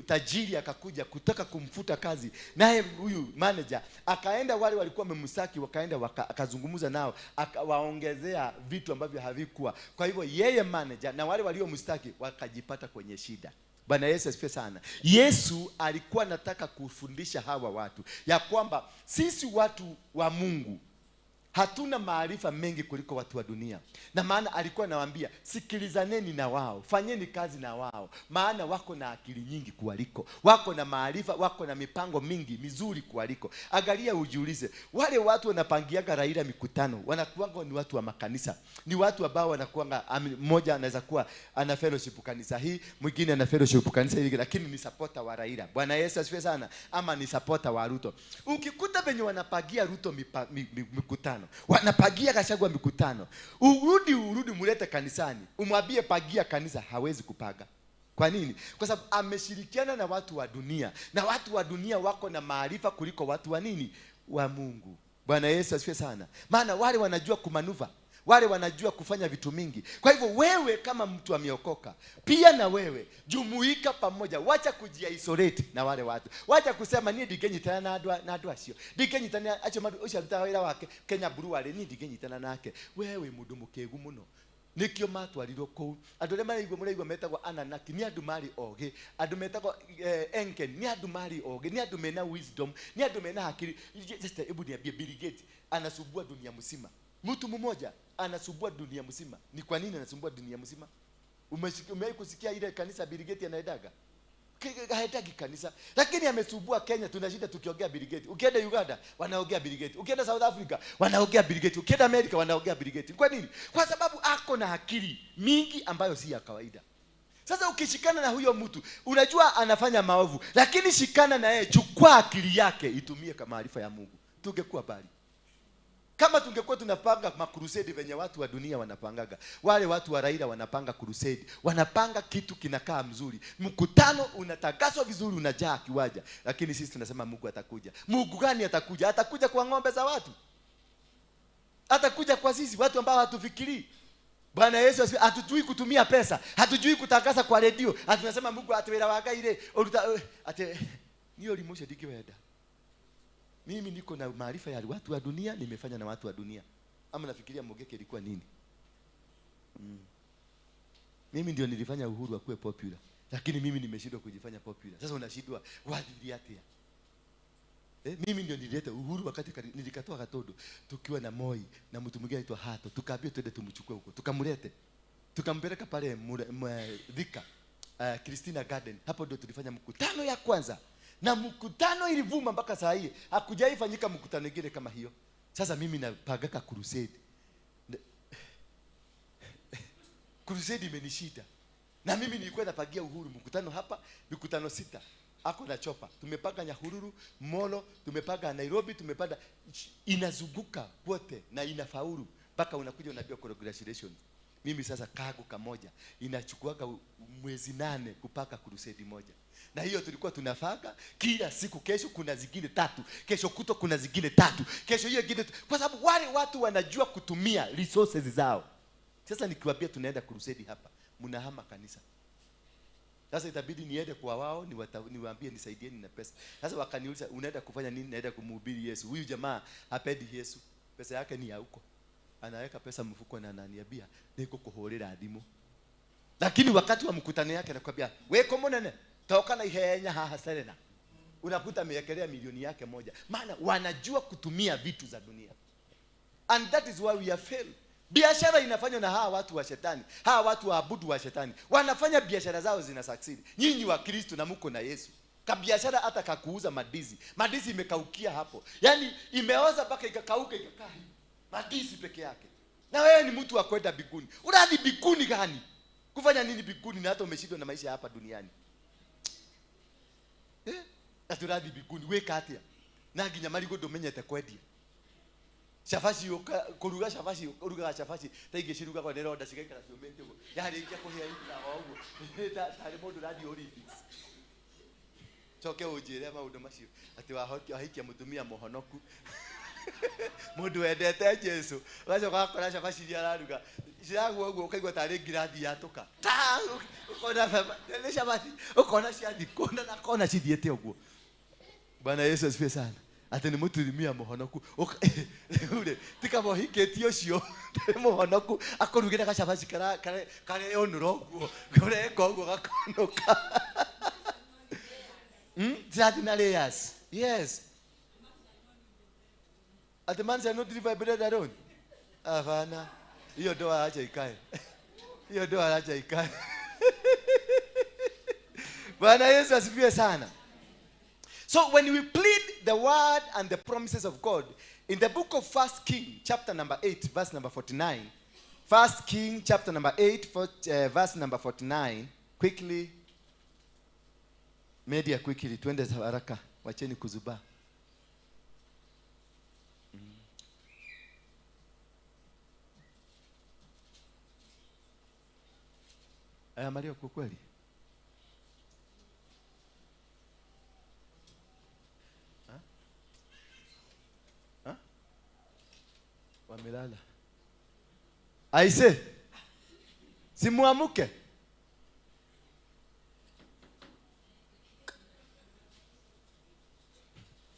tajiri akakuja kutaka kumfuta kazi, naye huyu manager akaenda, wale walikuwa wamemsaki wakaenda akazungumza nao, akawaongezea vitu ambavyo havikuwa. Kwa hivyo yeye manager na wale waliomstaki wakajipata kwenye shida. Bwana Yesu asifiwe sana. Yesu alikuwa anataka kufundisha hawa watu ya kwamba sisi watu wa Mungu hatuna maarifa mengi kuliko watu wa dunia. Na maana alikuwa anawaambia, sikilizaneni na wao, fanyeni kazi na wao, maana wako na akili nyingi kuwaliko, wako na maarifa, wako na mipango mingi mizuri kuwaliko. Angalia ujiulize, wale watu wanapangiaga Raila mikutano, wanakuanga ni watu wa makanisa. Ni watu ambao wanakuanga, mmoja anaweza kuwa ana fellowship kanisa hii, mwingine ana fellowship kanisa hili, lakini ni supporter wa Raila. Bwana Yesu asifiwe sana. Ama ni supporter wa Ruto. Ukikuta venye wanapagia Ruto mikutano, wanapagia Gachagua mikutano, urudi mulete kanisani, umwambie pagia kanisa, hawezi kupaga. Kwa nini? Kwa sababu ameshirikiana na watu wa dunia, na watu wa dunia wako na maarifa kuliko watu wa nini? Wa Mungu. Bwana Yesu asifiwe sana. Maana wale wanajua kumanuva, wale wanajua kufanya vitu mingi. Kwa hivyo wewe kama mtu ameokoka, pia na wewe jumuika pamoja, wacha kujiisolate na wale watu. Wacha kusema ni digenyitana na adwa sio. Digenyitana acha madu usharuta wira wake Kenya buru wale ni digenyitana nake. Wewe mudumu kegu muno. Nikio matu aliro ko adole mari igwe muri igwe metagwa Ananaki ni andu mari oge, andu metagwa Enken ni andu mari oge, ni andu mena wisdom, ni andu mena hakiri. Just ebu niambie Bill Gates anasubua dunia mzima. Mtu mmoja anasumbua dunia mzima. Ni kwa nini anasumbua dunia mzima? Umewahi kusikia ile kanisa Bill Gates anaendaga? Haendagi kanisa. Lakini amesumbua Kenya, tunashinda tukiongea Bill Gates. Ukienda Uganda wanaongea Bill Gates. Ukienda South Africa wanaongea Bill Gates. Ukienda America wanaongea Bill Gates. Kwa nini? Kwa sababu ako na akili mingi ambayo si ya kawaida. Sasa ukishikana na huyo mtu, unajua anafanya maovu, lakini shikana na yeye, chukua akili yake, itumie kama maarifa ya Mungu. Tungekuwa bali. Kama tungekuwa tunapanga makrusedi venye watu wa dunia wanapangaga, wale watu wa Raila wanapanga crusade, wanapanga kitu kinakaa mzuri, mkutano unatakaswa vizuri, unajaa kiwaja. Lakini sisi tunasema Mungu atakuja. Mungu gani atakuja? Atakuja kwa ng'ombe za watu? Atakuja kwa sisi watu ambao hatufikiri. Bwana Yesu asifiwe. Hatujui kutumia pesa, hatujui kutangaza kwa redio. Tunasema Mungu atawera waga ile ate niyo limosha dikiweda. Mimi niko na maarifa ya watu wa dunia, nimefanya na watu wa dunia. Ama nafikiria Mogeke ilikuwa nini? Mimi ndio nilifanya Uhuru akuwe popular, lakini mimi nimeshindwa kujifanya popular. Sasa unashindwa wadili yake. Mimi ndio nilileta Uhuru wakati nilikatoa Gatodo tukiwa na Moi na mtu mwingine anaitwa Hato, tukaambia twende tumchukue huko, tukamlete, tukampeleka pale Thika Christina Garden. Hapo ndio tulifanya mkutano ya kwanza. Na mkutano ilivuma mpaka saa hii. Hakujaifanyika mkutano mwingine kama hiyo. Sasa mimi napagaka crusade. Crusade imenishida. Na mimi nilikuwa napagia Uhuru mkutano hapa, mikutano 6. Ako na chopa. Tumepaga Nyahururu, Molo, tumepaga Nairobi, tumepada inazunguka kote na inafaulu. Mpaka unakuja unaambia congratulations. Mimi sasa kago kamoja inachukuaga mwezi 8 kupaka crusade moja. Na hiyo tulikuwa tunafaga kila siku. Kesho kuna zingine 3, kesho kuto kuna zingine 3, kesho hiyo nyingine, kwa sababu wale watu wanajua kutumia resources zao. Sasa nikiwaambia tunaenda crusade hapa, mnahama kanisa. Sasa itabidi niende kwa wao niwaambie nisaidieni na pesa. Sasa wakaniuliza unaenda kufanya nini? Naenda kumhubiri Yesu. Huyu jamaa hapendi Yesu, pesa yake ni ya huko, anaweka pesa mfuko na ananiambia niko kuhorera adimu. Lakini wakati wa mkutano yake anakuambia weko monene toka na ihenya haha Serena, unakuta amewekelea milioni yake moja. Maana wanajua kutumia vitu za dunia. And that is why we are failed. Biashara inafanywa na hawa watu wa shetani, hawa watu waabudu wa shetani. Wanafanya biashara zao zina succeed. Nyinyi wa Kristo na mko na Yesu. Kabiashara hata kakuuza madizi. Madizi imekaukia hapo. Yaani imeoza mpaka ikakauka ikakaa hivi. Madizi peke yake. Na wewe ni mtu wa kwenda biguni. Unadhi biguni gani? Kufanya nini biguni na hata umeshindwa na maisha hapa duniani? Aturadhi biguni weka atia. Na ginya marigo domenyete kwendia. Shafashi kuruga shafashi kuruga shafashi taige shiruga kwa nero ndashika kana ciumete ugo yari ikia kuhia ina ogo tari mundu radi Olympics choke ujire maundu macio ati wahikia mutumia muhonoku mundu wendete Jesu wacoka akora shafashi ria araruga ciraguo uguo ukaigua tari ngirathi yatuka ta ukona ne shafashi ukona ciathi kona na kona cithiete uguo. Bwana Yesu asifiwe sana. Ati ni mutumia muhonoku ure tika mohiketi ucio muhonoku akurugira gacabaci kare onuroguo kore koguo gakonoka that in layers. Yes, at the man shall not live by bread alone. Avana hiyo doa acha ikae, hiyo doa acha ikae. Bwana Yesu asifiwe sana. So when we plead the word and the promises of God, in the book of 1 King, chapter number 8, verse number 49, 1 King, chapter number 8, verse number 49, quickly, media quickly, twende haraka, wacheni kuzuba. Aya Maria kwa kweli. Wamelala. Aise. Simuamuke.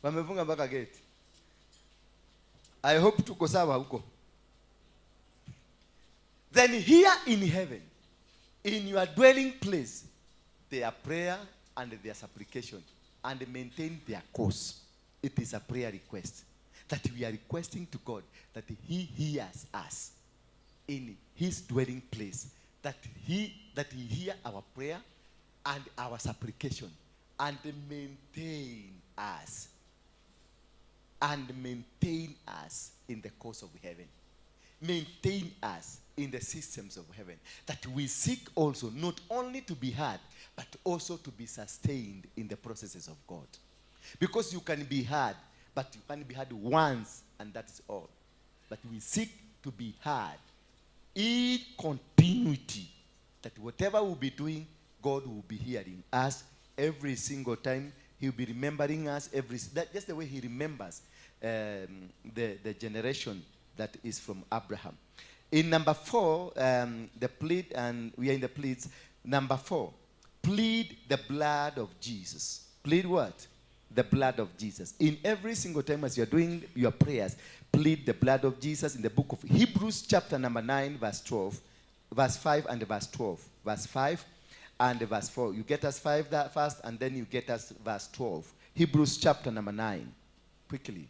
Wamefunga mpaka gate. I hope tuko sawa huko. Then here in heaven, in your dwelling place, their prayer and their supplication and maintain their course. It is a prayer request that we are requesting to God that He hears us in His dwelling place, that He hear our prayer and our supplication and maintain us in the course of heaven, maintain us in the systems of heaven, that we seek also not only to be heard but also to be sustained in the processes of God, because you can be heard but you can be heard once and that is all. But we seek to be heard in continuity, that whatever we'll be doing, God will be hearing us every single time. He'll be remembering us just the way He remembers the generation that is from Abraham. In number 4, the plead, and we are in the pleads. Number 4, plead the blood of Jesus. Plead what? The blood of Jesus. In every single time as you're doing your prayers, plead the blood of Jesus. In the book of Hebrews chapter number 9, verse 12, verse 5 and verse 12. Verse 5 and verse 4. You get us 5 that first and then you get us verse 12. Hebrews chapter number 9. Quickly.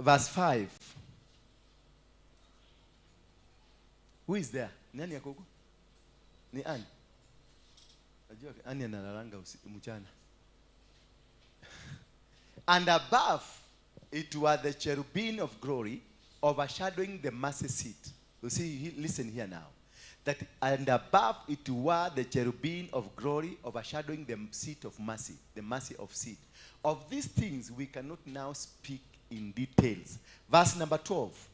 Verse 5. Who is there? Nani yako huko? Ni Anne. Najua Anne analalanga mchana. And above it were the cherubim of glory overshadowing the mercy seat. You see, listen here now. That and above it were the cherubim of glory overshadowing the seat of mercy, the mercy of seat. Of these things we cannot now speak in details. Verse number 12.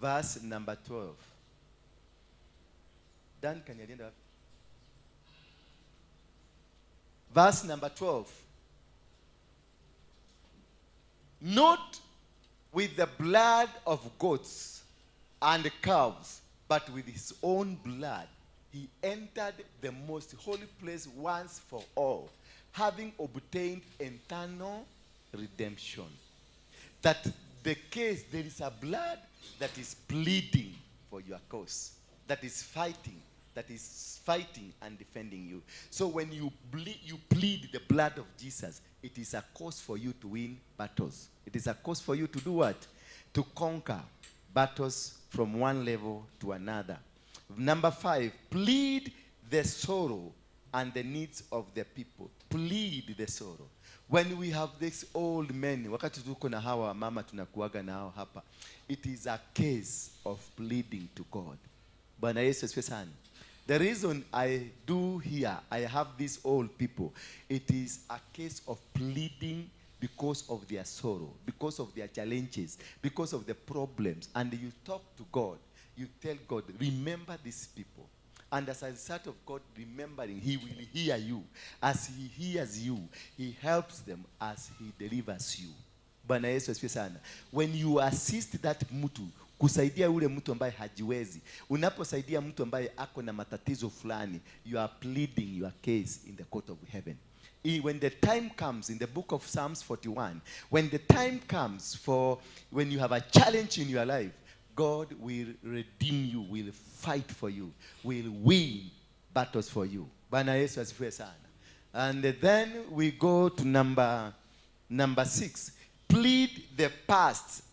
Verse number 12. Dan, can you read that? Verse number 12. Not with the blood of goats and calves, but with His own blood, He entered the most holy place once for all, having obtained eternal redemption. That the case, there is a blood that is pleading for your cause, that is fighting and defending you. So when you plead the blood of Jesus, it is a cause for you to win battles. It is a cause for you to do what? To conquer battles from one level to another. Number 5, plead the sorrow and the needs of the people. Plead the sorrow. When we have these old men, wakati tuko na hawa mama tunakuaga nao hapa, it is a case of pleading to God. Bwana Yesu asifiwe sana. The reason I do here, I have these old people, it is a case of pleading because of their sorrow, because of their challenges, because of the problems. And you talk to God, you tell God, remember these people. And as a result of God remembering, He will hear you. As He hears you, He helps them as He delivers you. Bwana Yesu asifiwe sana. When you assist that mtu, kusaidia ule mtu ambaye hajiwezi, unaposaidia mtu ambaye ako na matatizo fulani, you are pleading your case in the court of heaven. When the time comes, in the book of Psalms 41, when the time comes for when you have a challenge in your life, God will redeem you, will fight for you, will win battles for you. Bwana Yesu asifiwe sana. And then we go to number 6. Plead the past.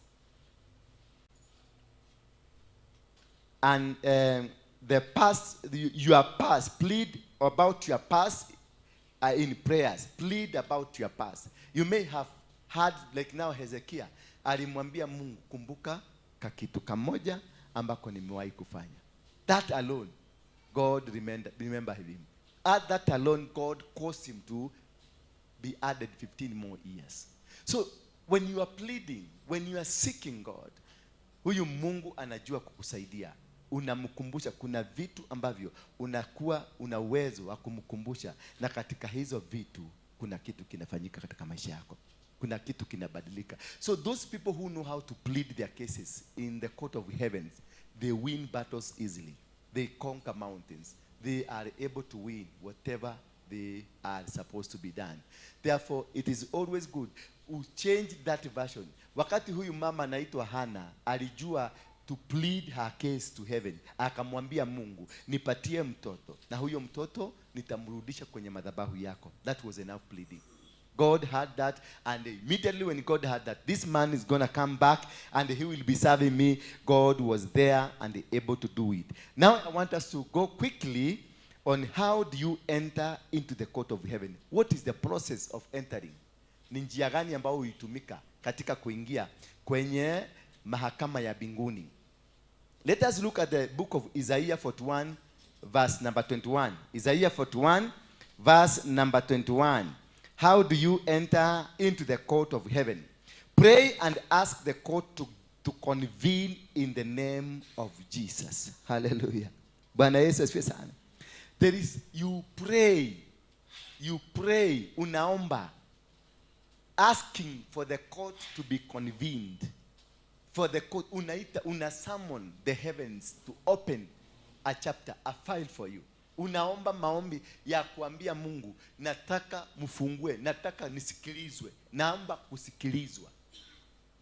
And the past, your past. Plead about your past in prayers. Plead about your past. You may have heard, like now Hezekiah, alimwambia Mungu, kumbuka kakitu kamoja ambako nimewahi kufanya. That alone, God remember him. At that alone, God caused him to be added 15 more years. So when you are pleading, when you are seeking God, huyu Mungu anajua kukusaidia. Unamkumbusha kuna vitu ambavyo unakuwa una uwezo wa kumkumbusha, na katika hizo vitu kuna kitu kinafanyika katika maisha yako. Kuna kitu kinabadilika. So those people who know how to plead their cases in the court of heavens, they win battles easily. They conquer mountains. They are able to win whatever they are supposed to be done. Therefore, it is always good to change that version. Wakati huyu mama anaitwa Hana, alijua to plead her case to heaven. Akamwambia Mungu, nipatie mtoto, na huyo mtoto nitamrudisha kwenye madhabahu yako. That was enough pleading. God had that, and immediately when God had that, this man is going to come back and he will be serving me. God was there and able to do it. Now I want us to go quickly on how do you enter into the court of heaven. What is the process of entering? Ni njia gani ambayo huitumika katika kuingia kwenye mahakama ya mbinguni? Let us look at the book of Isaiah 41 verse number 21. Isaiah 41 verse number 21. How do you enter into the court of heaven? Pray and ask the court to convene in the name of Jesus. Hallelujah. Bwana Yesu asifiwe sana. There is, you pray, unaomba, asking for the court to be convened. For the court, una summon the heavens to open a chapter, a file for you. Unaomba maombi ya kuambia Mungu, nataka mfungue, nataka nisikilizwe, naomba kusikilizwa.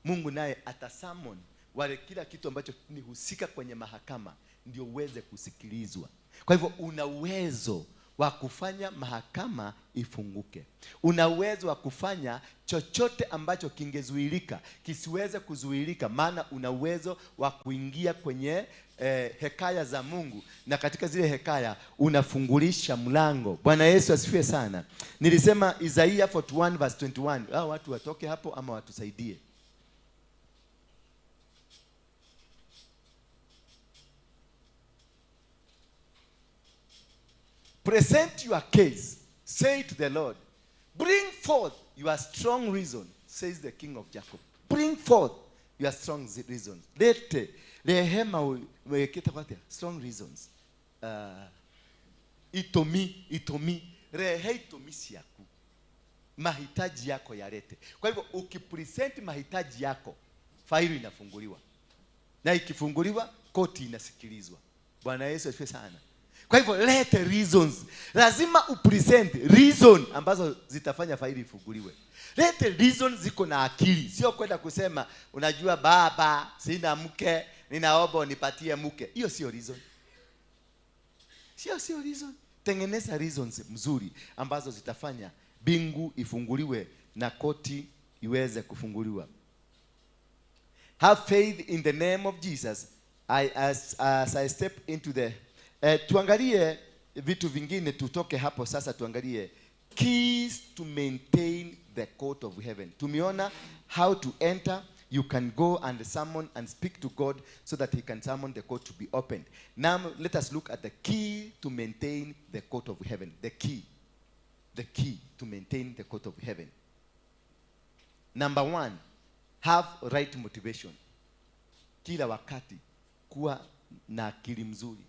Mungu naye atasummon wale kila kitu ambacho ni husika kwenye mahakama ndio uweze kusikilizwa. Kwa hivyo una uwezo wa kufanya mahakama ifunguke. Una uwezo wa kufanya chochote ambacho kingezuilika kisiweze kuzuilika, maana una uwezo wa kuingia kwenye hekaya za Mungu, na katika zile hekaya unafungulisha mlango. Bwana Yesu asifiwe sana. Nilisema Isaiah 41 verse 21. Watu watoke hapo ama watusaidie. Present your case. Say to the Lord, bring forth your strong reason, says the King of Jacob. Bring forth your strong reasons. Lete rehema weketa kwate strong reasons. Itomi rehe itomisi yako. Mahitaji yako yalete. Kwa hivyo ukipresent mahitaji yako, faili inafunguliwa. Na ikifunguliwa, koti inasikilizwa. Bwana Yesu asifiwe sana. Kwa hivyo lete reasons. Lazima upresent reason ambazo zitafanya faili ifunguliwe. Lete reasons ziko na akili, sio kwenda kusema unajua baba, sina mke, ninaomba unipatie mke. Hiyo sio reason. Sio reason. Tengeneza reasons mzuri ambazo zitafanya bingu ifunguliwe na koti iweze kufunguliwa. Have faith in the name of Jesus. As I step into the tuangalie vitu vingine, tutoke hapo sasa, tuangalie keys to maintain the court of heaven. Tumeona how to enter. You can go and summon and speak to God so that he can summon the court to be opened. Now let us look at the key to maintain the court of heaven. The key to maintain the court of heaven. Number 1, have right motivation. Kila wakati kuwa na akili mzuri.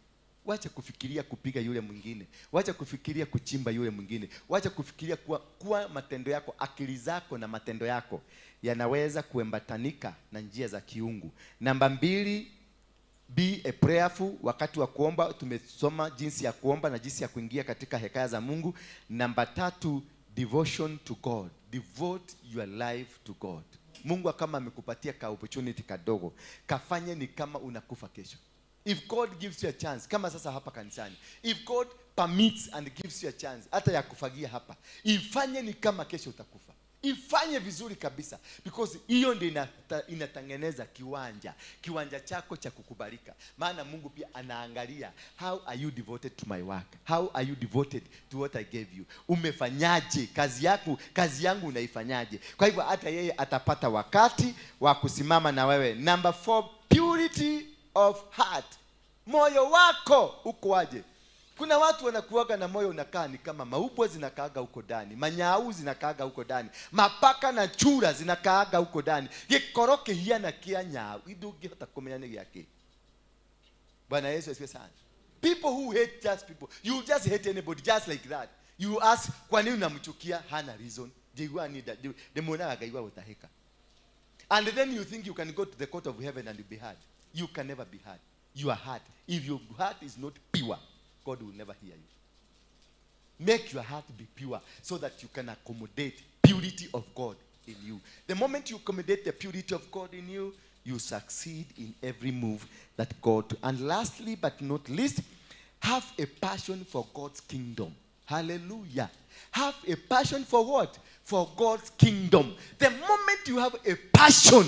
Wacha kufikiria kupiga yule mwingine. Wacha kufikiria kuchimba yule mwingine. Wacha kufikiria kuwa matendo yako, akili zako na matendo yako yanaweza kuambatanika na njia za kiungu. Namba 2, be a prayerful. Wakati wa kuomba tumesoma jinsi ya kuomba na jinsi ya kuingia katika hekaya za Mungu. Namba 3, devotion to God. Devote your life to God. Mungu kama amekupatia ka opportunity kadogo, kafanye ni kama unakufa kesho. If God gives you a chance, kama sasa hapa kanisani, if God permits and gives you a chance hata ya kufagia hapa, ifanye ni kama kesho utakufa. Ifanye vizuri kabisa, because hiyo ndio inatengeneza kiwanja chako cha kukubalika. Maana Mungu pia anaangalia, how are you devoted to my work? How are you devoted to what I gave you? Umefanyaje kazi yangu unaifanyaje? Kwa hivyo hata yeye atapata wakati wa kusimama na wewe. Number 4, purity of heart. Moyo wako uko aje? Kuna watu wanakuaga na moyo unakaa ni kama maubwa zinakaaga huko ndani, manyau zinakaaga huko ndani, mapaka na chura zinakaaga huko ndani. Gikoroke hiana kia nyau idungihota kumenya ni giake. Bwana Yesu asifiwe sana. People who hate just people, you just hate anybody just like that. You ask kwa nini unamchukia, hana reason. Jigwa ni demona agaiwa utaheka. And then you think you can go to the court of heaven and be heard. You can never be heard. Your heart, if your heart is not pure, God will never hear you. Make your heart be pure so that you can accommodate purity of God in you. The moment you accommodate the purity of God in you, you succeed in every move that God do. And lastly but not least, have a passion for God's kingdom. Hallelujah. Have a passion for what? For God's kingdom. The moment you have a passion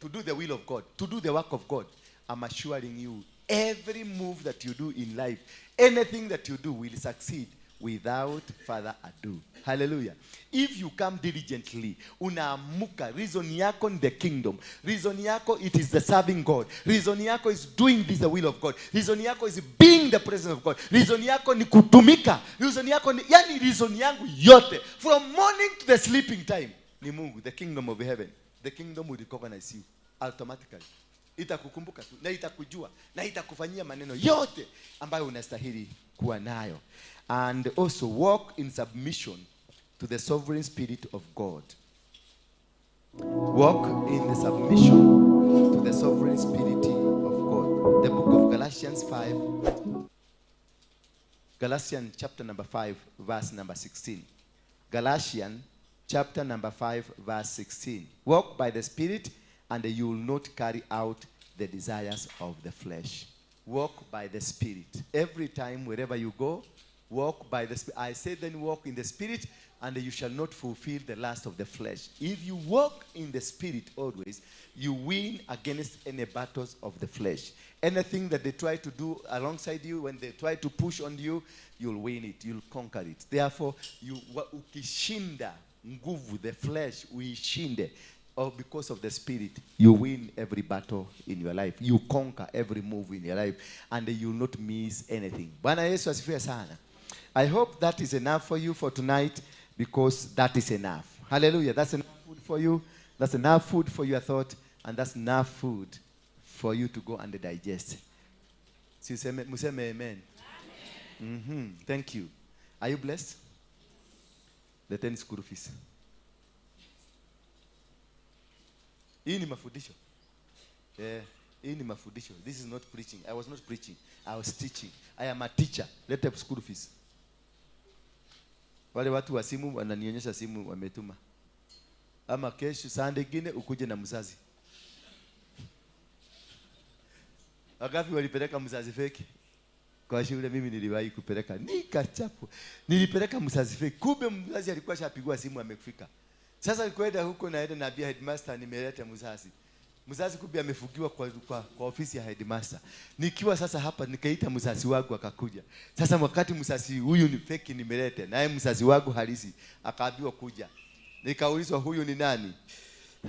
to do the will of God, to do the work of God, I'm assuring you, every move that you do in life, anything that you do will succeed without further ado. Hallelujah. If you come diligently, unaamuka, reason yako in the kingdom. Reason yako, it is the serving God. Reason yako is doing this the will of God. Reason yako is being the presence of God. Reason yako ni kutumika. Reason yako ni, yani reason yangu yote, from morning to the sleeping time, ni Mungu, the kingdom of heaven. The kingdom will recognize you automatically. Itakukumbuka tu na itakujua na itakufanyia maneno yote ambayo unastahili kuwa nayo. And also walk in submission to the sovereign spirit of God. Walk in the submission to the sovereign spirit of God. The book of Galatians 5. Galatians chapter number 5 verse number 16. Galatians chapter number 5 verse 16. Walk by the Spirit and you will not carry out the desires of the flesh. Walk by the Spirit. Every time, wherever you go, walk by the Spirit. I say then walk in the Spirit and you shall not fulfill the lust of the flesh. If you walk in the Spirit always, you win against any battles of the flesh. Anything that they try to do alongside you, when they try to push on you, you'll win it, you'll conquer it. Therefore, ukishinda nguvu, the flesh, uishinde. Or because of the Spirit, you win every battle in your life. You conquer every move in your life. And you will not miss anything. Bwana Yesu asifiwe sana. I hope that is enough for you for tonight, because that is enough. Hallelujah. That's enough food for you. That's enough food for your thought. And that's enough food for you to go and digest. Museme amen. Amen. Thank you. Are you blessed? The 10 school fees. Hii ni mafundisho. Hii ni mafundisho. This is not preaching. I was not preaching. I was teaching. I am a teacher. Let up school fees. Wale watu wa simu wananionyesha simu wametuma. Ama kesho Sunday nyingine ukuje na mzazi. Agapi walipeleka mzazi fake? Kwa shule mimi niliwahi kupeleka. Nikachapo. Nilipeleka mzazi fake. Kumbe mzazi alikuwa shapigwa simu amekufika. Sasa kwenda huko naenda naambia headmaster nimeleta mzazi. Mzazi kumbe amefugiwa kwa ofisi ya headmaster. Nikiwa sasa hapa nikaita mzazi wangu akakuja. Sasa wakati mzazi huyu ni fake nimeleta, naye mzazi wangu halisi akaambiwa kuja. Nikaulizwa huyu ni nani?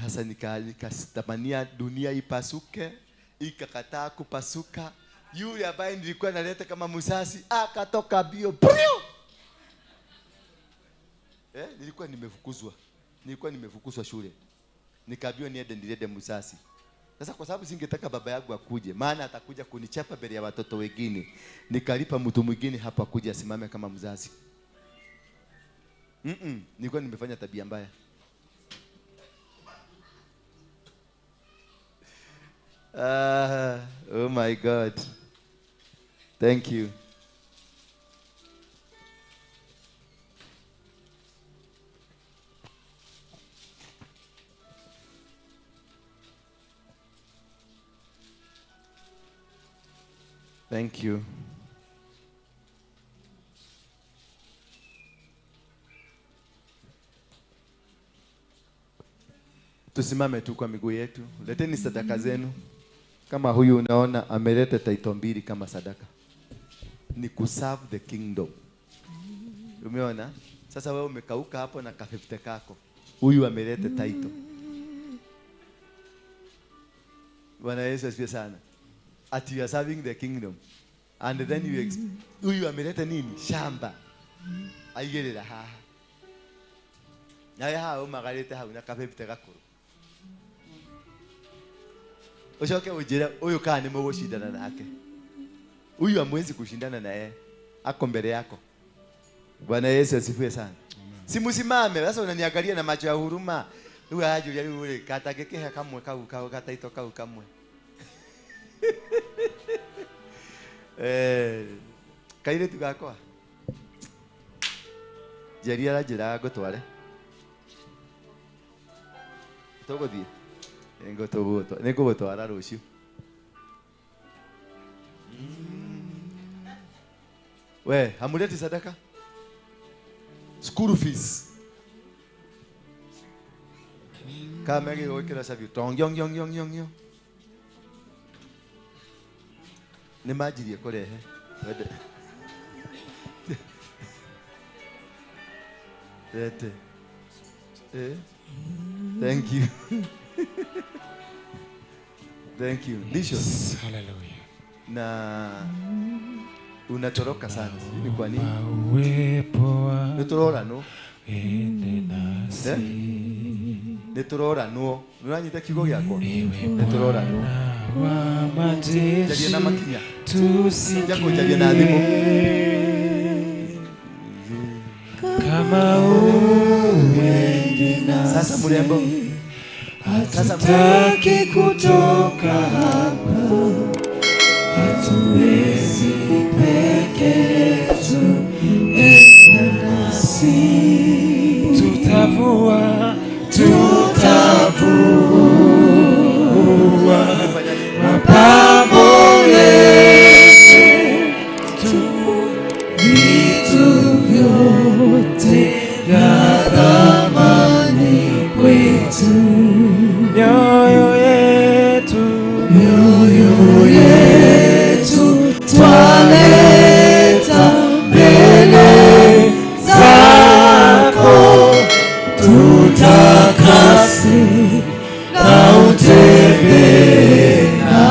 Sasa nikatamania dunia ipasuke, ikakataa kupasuka. Yule ambaye nilikuwa naleta kama mzazi akatoka bio. Nilikuwa nimefukuzwa shule. Nikaambiwa niende nilete mzazi. Sasa kwa sababu singetaka baba yangu akuje, maana atakuja kunichapa mbele ya watoto wengine. Nikalipa mtu mwingine hapa kuja asimame kama mzazi. Nilikuwa nimefanya tabia mbaya. Oh my God. Thank you. Thank you. Tusimame tu kwa miguu yetu. Leteni sadaka zenu. Kama huyu unaona ameleta title 2 kama sadaka. Ni kuserve the kingdom. Umeona? Sasa wewe umekauka hapo na ka50 kako. Huyu ameleta title. Bwana Yesu asifiwe sana. At you are serving the kingdom. And then huyu ameleta nini? Shamba. Aigerera haha. Naye hao magaleta hao na ka50 kako. Ushoke ujira huyu kani mwo shindana nake. Huyu amwezi kushindana na yeye. Ako mbele yako. Bwana Yesu asifiwe sana. Simusimame, sasa unaniangalia na macho ya huruma. Huyu aje yule katageke kamwe kau kataito kau kamwe. Kaire tugakwa. Jaria jira gotware. Togothie. Niko gutwara rucio. We, hamuleti sadaka? School fees. Kama ngeke wekera sabi tong yong. Ni majirie korehe. Wede. Wede. Thank you. Thank you. Yes.
Hallelujah.
Na unatoroka sana. Ni kwa nini? Nitorora no. Nitorora no. Unanyita kigo gyako. Nitorora no. Jadia na makinya. Jako jadia na thimu.
Kama uende nasi.
Sasa mrembo.
Hatutaki kutoka hapa, hatuwezi peke yetu, enda nasi. Tutavua.